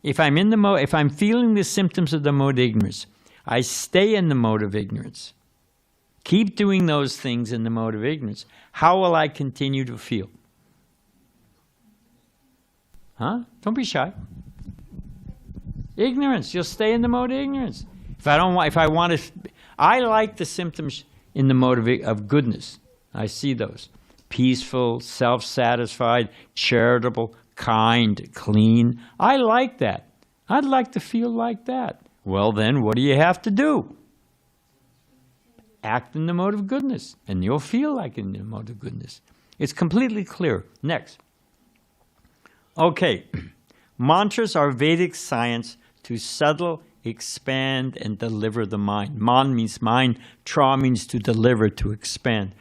S3: If I'm in the mode, if I'm feeling the symptoms of the mode of ignorance, I stay in the mode of ignorance. Keep doing those things in the mode of ignorance. How will I continue to feel? Huh? Don't be shy. Ignorance. You'll stay in the mode of ignorance. I like the symptoms in the mode of goodness. I see those. Peaceful, self-satisfied, charitable, kind, clean. I like that. I'd like to feel like that. Well then, what do you have to do? Act in the mode of goodness, and you'll feel like in the mode of goodness. It's completely clear. Next. Okay. Mantras are Vedic science to settle, expand, and deliver the mind. Man means mind. Tra means to deliver, to expand.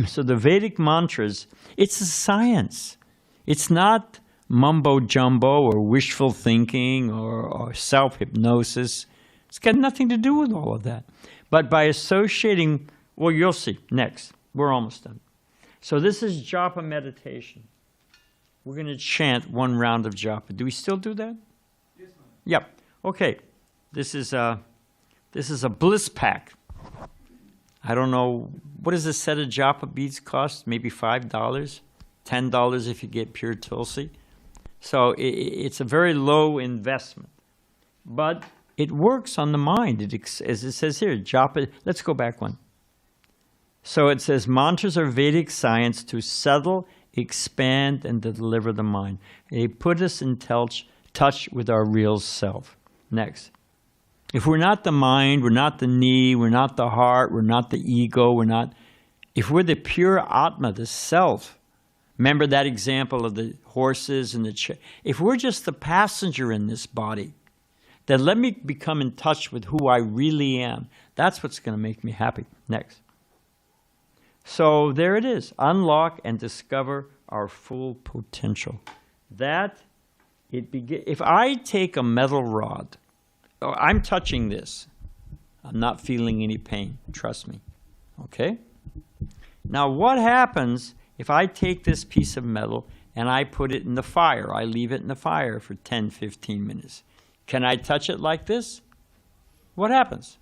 S3: So the Vedic mantras, it's a science. It's not mumbo-jumbo or wishful thinking or self-hypnosis. It's got nothing to do with all of that. But by associating, well, you'll see. Next. We're almost done. So this is japa meditation. We're going to chant one round of japa. Do we still do that? Yes, ma'am. Yep. Okay. This is a bliss pack. I don't know, what does a set of japa beads cost? Maybe $5, $10 if you get pure tulsi. So it's a very low investment. But it works on the mind. As it says here, japa, let's go back one. So it says, mantras are Vedic science to settle, expand, and to deliver the mind. They put us in touch with our real self. Next. If we're not the mind, we're not the knee, we're not the heart, we're not the ego, if we're the pure Atma, the self, remember that example of the horses and the if we're just the passenger in this body, then let me become in touch with who I really am. That's what's going to make me happy. Next. So there it is. Unlock and discover our full potential. If I take a metal rod, I'm touching this. I'm not feeling any pain. Trust me. Okay? Now what happens if I take this piece of metal and I put it in the fire? I leave it in the fire for 10, 15 minutes. Can I touch it like this? What happens?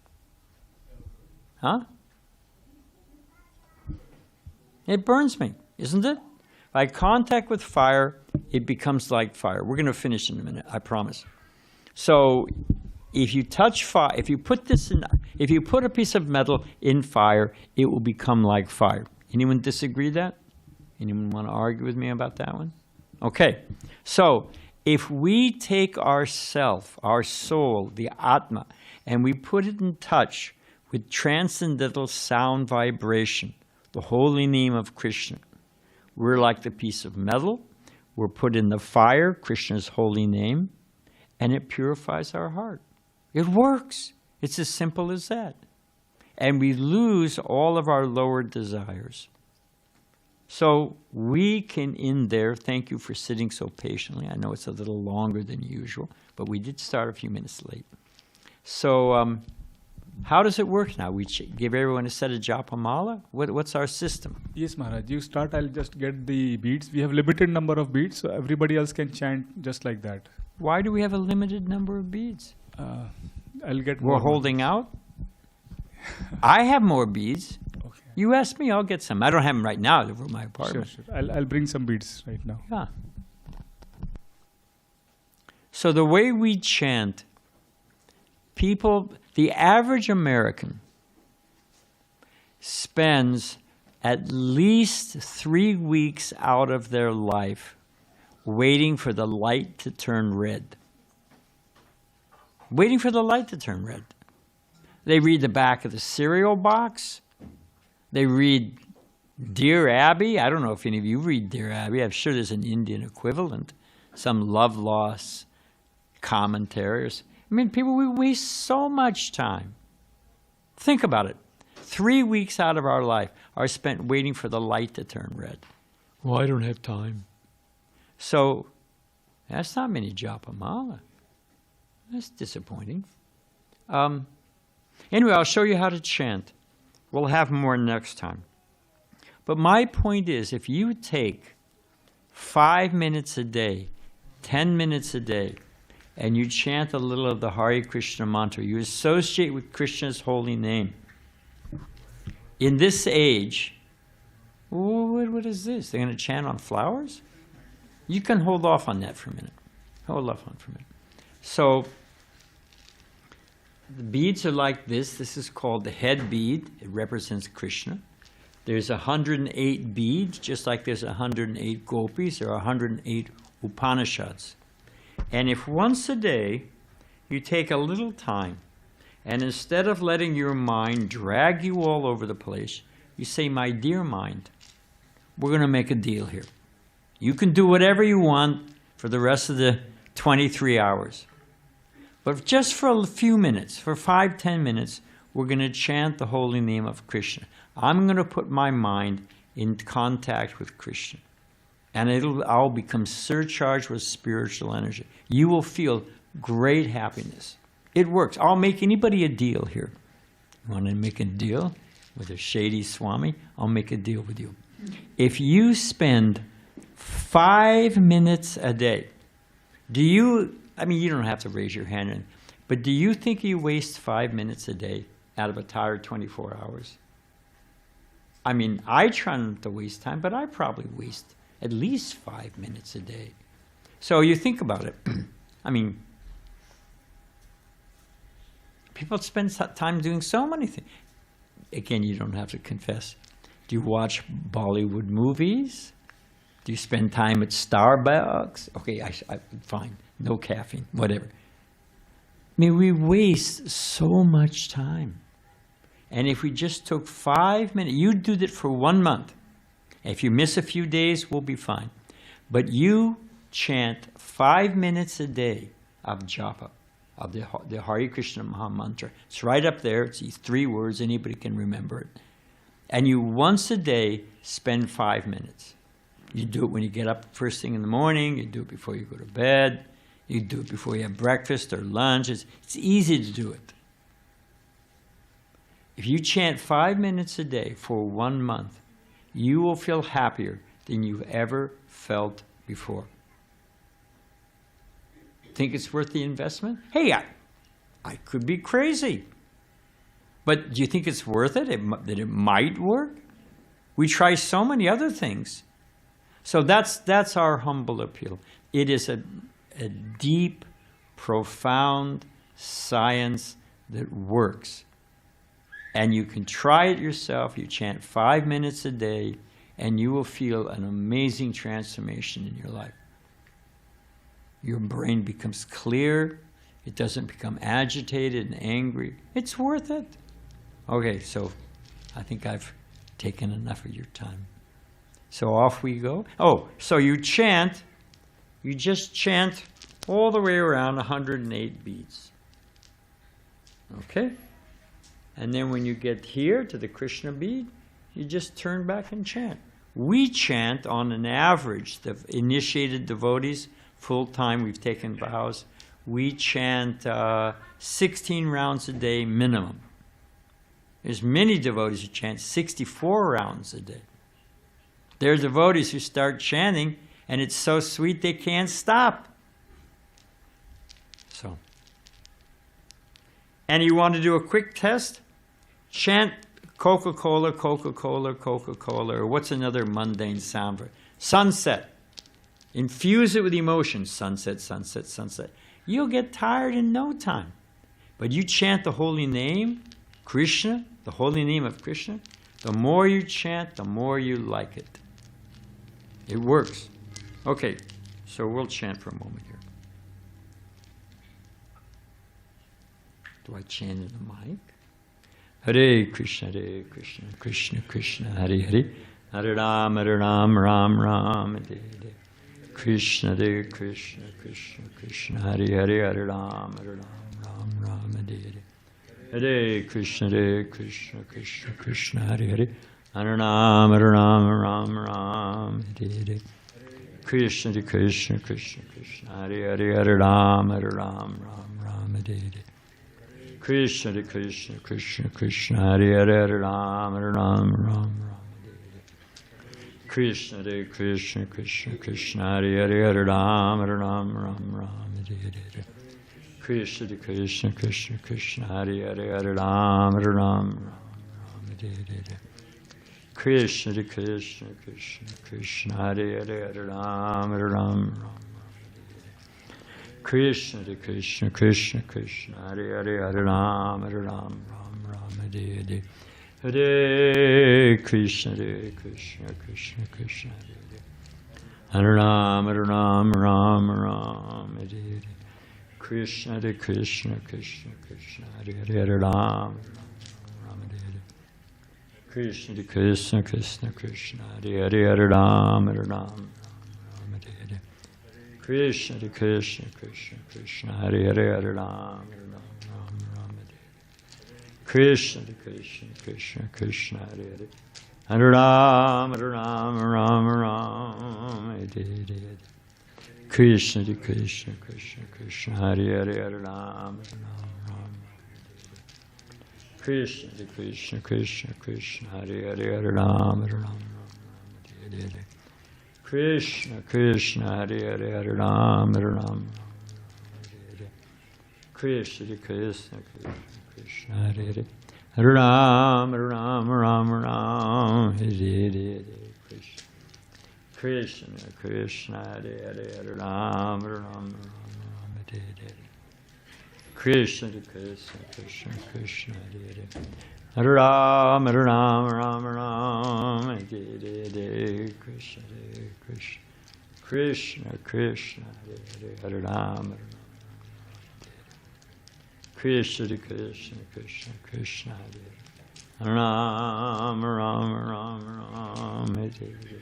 S3: Huh? It burns me, isn't it? By contact with fire, it becomes like fire. We're going to finish in a minute, I promise. So if you touch fire, if you put a piece of metal in fire, it will become like fire. Anyone disagree with that? Anyone want to argue with me about that one? Okay. So if we take our self, our soul, the Atma, and we put it in touch with transcendental sound vibration, the holy name of Krishna, we're like the piece of metal. We're put in the fire, Krishna's holy name, and it purifies our heart. It works. It's as simple as that. And we lose all of our lower desires. So we can in there, thank you for sitting so patiently. I know it's a little longer than usual, but we did start a few minutes late. So how does it work now? We give everyone a set of japa mala? What's our system?
S2: Yes, Maharaj. You start, I'll just get the beads. We have limited number of beads, so everybody else can chant just like that.
S3: Why do we have a limited number of beads?
S2: I'll get
S3: We're holding out? I have more beads.
S2: Okay.
S3: You ask me, I'll get some. I don't have them right now over my apartment.
S2: Sure. I'll bring some beads right now.
S3: Yeah. So the way we chant, the average American spends at least 3 weeks out of their life waiting for the light to turn red. Waiting for the light to turn red. They read the back of the cereal box. They read Dear Abby. I don't know if any of you read Dear Abby. I'm sure there's an Indian equivalent. Some love loss commentaries. I mean, people, we waste so much time. Think about it. 3 weeks out of our life are spent waiting for the light to turn red. Well, I don't have time. So, that's not many japa mala. That's disappointing. Anyway, I'll show you how to chant. We'll have more next time. But my point is, if you take 5 minutes a day, 10 minutes a day, and you chant a little of the Hare Krishna mantra, you associate with Krishna's holy name. In this age, what is this? They're going to chant on flowers? You can hold off on that for a minute. Hold off on it for a minute. So, the beads are like this. This is called the head bead. It represents Krishna. There's 108 beads, just like there's 108 gopis or 108 Upanishads. And if once a day you take a little time, and instead of letting your mind drag you all over the place, you say, my dear mind, we're going to make a deal here. You can do whatever you want for the rest of the 23 hours. But just for a few minutes, for 5-10 minutes, we're going to chant the holy name of Krishna. I'm going to put my mind in contact with Krishna. And I'll become surcharged with spiritual energy. You will feel great happiness. It works. I'll make anybody a deal here. You want to make a deal with a shady Swami? I'll make a deal with you. If you spend 5 minutes a day, you don't have to raise your hand, but do you think you waste 5 minutes a day out of a tired 24 hours? I mean, I try not to waste time, but I probably waste at least 5 minutes a day. So you think about it. I mean, people spend time doing so many things. Again, you don't have to confess. Do you watch Bollywood movies? Do you spend time at Starbucks? Okay, fine. No caffeine, whatever. I mean, we waste so much time. And if we just took 5 minutes, you do that for 1 month. If you miss a few days, we'll be fine. But you chant 5 minutes a day of japa, of the Hare Krishna Maha Mantra. It's right up there. It's these 3 words. Anybody can remember it. And you once a day spend 5 minutes. You do it when you get up first thing in the morning. You do it before you go to bed. You do it before you have breakfast or lunch. It's easy to do it. If you chant 5 minutes a day for 1 month, you will feel happier than you've ever felt before. Think it's worth the investment? Hey, I could be crazy. But do you think it's worth it, that it might work? We try so many other things. So that's our humble appeal. It is a deep, profound science that works. And you can try it yourself. You chant 5 minutes a day, and you will feel an amazing transformation in your life. Your brain becomes clear. It doesn't become agitated and angry. It's worth it. Okay, so I think I've taken enough of your time. So off we go. Oh, so you just chant all the way around 108 beads. Okay? And then when you get here to the Krishna bead, you just turn back and chant. We chant on an average, the initiated devotees, full time, we've taken vows, we chant 16 rounds a day minimum. There's many devotees who chant 64 rounds a day. There are devotees who start chanting, and it's so sweet they can't stop. So, and you want to do a quick test? Chant Coca-Cola, Coca-Cola, Coca-Cola, or what's another mundane sound for it? Sunset. Infuse it with emotion. Sunset, sunset, sunset. You'll get tired in no time. But you chant the holy name, Krishna, the holy name of Krishna, the more you chant, the more you like it. It works. Okay, so we'll chant for a moment here. Do I chant in the mic? Hare Krishna, Krishna Krishna, Hare Hare, Hare Ram, Ram Ram, Hare Hare. Krishna Hare Krishna, Krishna Krishna Hare Hare, Hare Ram, Ram Ram, Hare Hare. Hare Krishna, Krishna Krishna, Hare Hare. Hare Ram, Ram Ram, Hare Hare. Krishna Krishna, Krishna Hare Hare. Hare Ram, Ram Ram, Hare Hare. Krishna Krishna, Hare Hare. Hare Ram, Ram Ram. Krishna Krishna, Krishna Hare Hare. Hare Ram, Ram Ram, Hare Hare. Krishna Krishna, Krishna Hare Hare. Hare Ram, Ram Ram, Hare Hare. Krishna Krishna, Krishna Hare Hare. Hare Ram, Ram Ram. Krishna Krishna, Krishna Hare Hare. Hare Ram, Ram Ram, Hare Hare. Hare Krishna, Krishna Krishna Hare Hare. Hare Ram, Ram Ram, Hare Hare. Krishna Krishna, Krishna Hare Hare. Hare Ram, Ram Hare Hare. Krishna Krishna, Krishna Hare Hare. Hare Ram, Ram Hare Hare. Krishna Krishna, Krishna Hare Hare. Hare Ram, Ram Hare Hare. Krishna Krishna, Krishna Hare Hare. Hare Ram, Ram Hare Hare. Krishna Krishna, Krishna Hare Hare. Hare Ram, Ram. Krishna Krishna, Krishna Hare Hare. Hare Ram, Ram Hare. Krishna Krishna, Hare Hare. Hare Ram, Ram Hare. Krishna Krishna, Krishna Hare Hare. Hare Ram, Ram Hare Hare. Krishna Krishna, Hare Hare. Hare Ram, Ram Hare Hare. Krishna Krishna, Krishna Hare Hare. Hare Ram, Ram Hare Hare. Krishna Krishna, Krishna Krishna Hare Hare. Hare Ram, Krishna Krishna, Krishna Hare Hare. Hare Ram, Ram Hare Hare.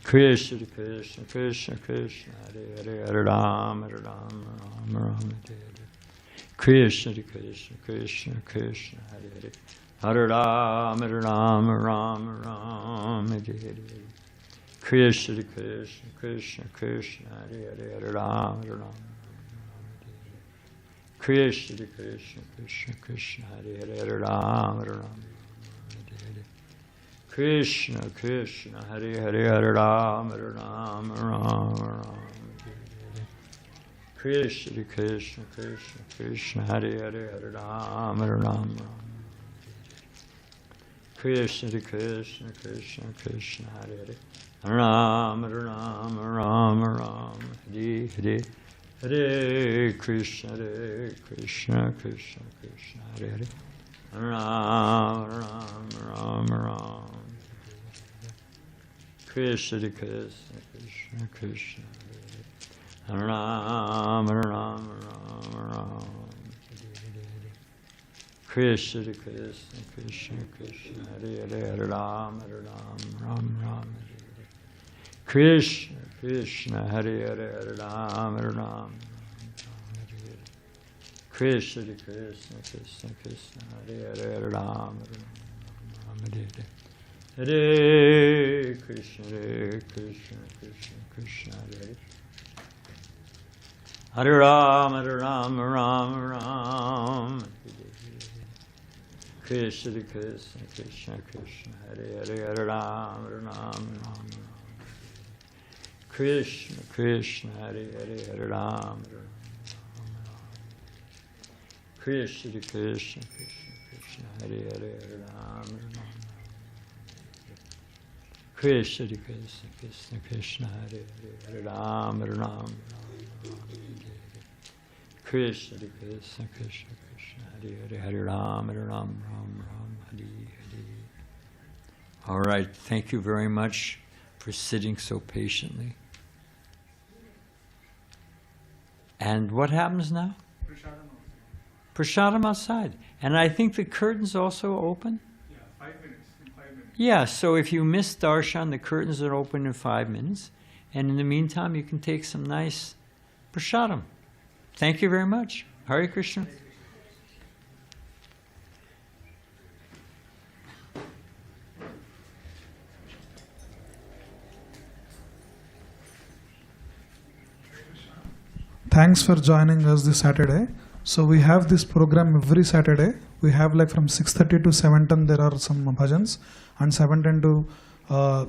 S3: Krishna Krishna, Krishna Hare Hare. Hare Ram, Ram Hare Hare. Krishna Krishna, Krishna Hare Hare. Hare Ram, Ram Hare Hare. Krishna Krishna, Krishna Hare Hare. Hare Ram, Ram. Krishna Krishna, Krishna Hare Hare. Hare Ram, Ram. Krishna Krishna, Hare Hare. Hare Ram, Ram. Krishna Krishna, Krishna Hare Hare. Hare Ram, Ram. Krishna Krishna, Krishna Hare Hare. Hare Ram, Ram Hare Hare. Hare Krishna, Krishna Hare Hare. Hare Ram. Krishna Krishna, Krishna Hare Ram, Ram. Krishna Krishna, Hare Hare. Hare Ram, Ram. Krishna Krishna, Hare Hare. Hare Ram, Ram. Krishna Krishna, Hare Hare. Hare Ram, Hare Hare. Hare Krishna, Krishna Hare Hare. Hare Ram, Ram. Krishna Krishna, Hare Hare. Hare Ram, Ram. Krishna Krishna, Hare Hare. Hare Ram, Krishna Krishna, Hare Hare. Hare Ram, Krishna Krishna, Hare Hare. Hare Ram, Krishna Krishna, Hare Hare. Hare Ram, Ram Hare Hare. All right, thank you very much for sitting so patiently. And what happens now? Prasadam outside. And I think the curtains also open?
S2: Yeah, 5 minutes. In 5 minutes.
S3: Yeah, so if you miss darshan, the curtains are open in 5 minutes. And in the meantime, you can take some nice prasadam. Thank you very much. Hare Krishna.
S5: Thanks for joining us this Saturday. So we have this program every Saturday. We have like from 6:30 to 7:10 there are some bhajans, and 7:10 to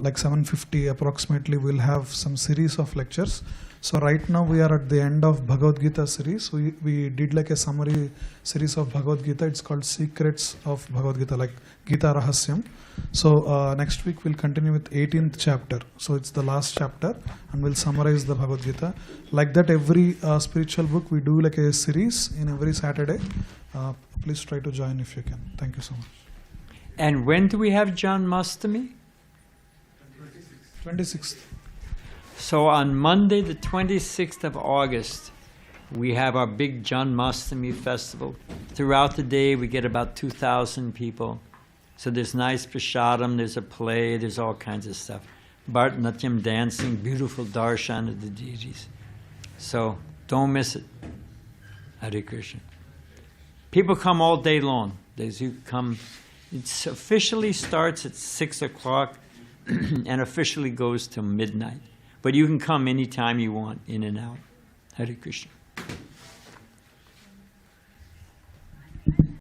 S5: like 7:50 approximately we'll have some series of lectures. So right now we are at the end of Bhagavad Gita series. We did like a summary series of Bhagavad Gita. It's called Secrets of Bhagavad Gita, like Gita Rahasyam. So next week we'll continue with 18th chapter. So it's the last chapter and we'll summarize the Bhagavad Gita. Like that every spiritual book we do like a series in every Saturday. Please try to join if you can. Thank you so much.
S3: And when do we have Janmashtami?
S5: 26th.
S3: So on Monday, the 26th of August, we have our big Janmashtami festival. Throughout the day, we get about 2,000 people. So there's nice prasadam, there's a play, there's all kinds of stuff. Bharatanatyam dancing, beautiful darshan of the deities. So don't miss it. Hare Krishna. People come all day long. You come. It officially starts at 6 o'clock and officially goes till midnight. But you can come anytime you want, in and out. Hare Krishna.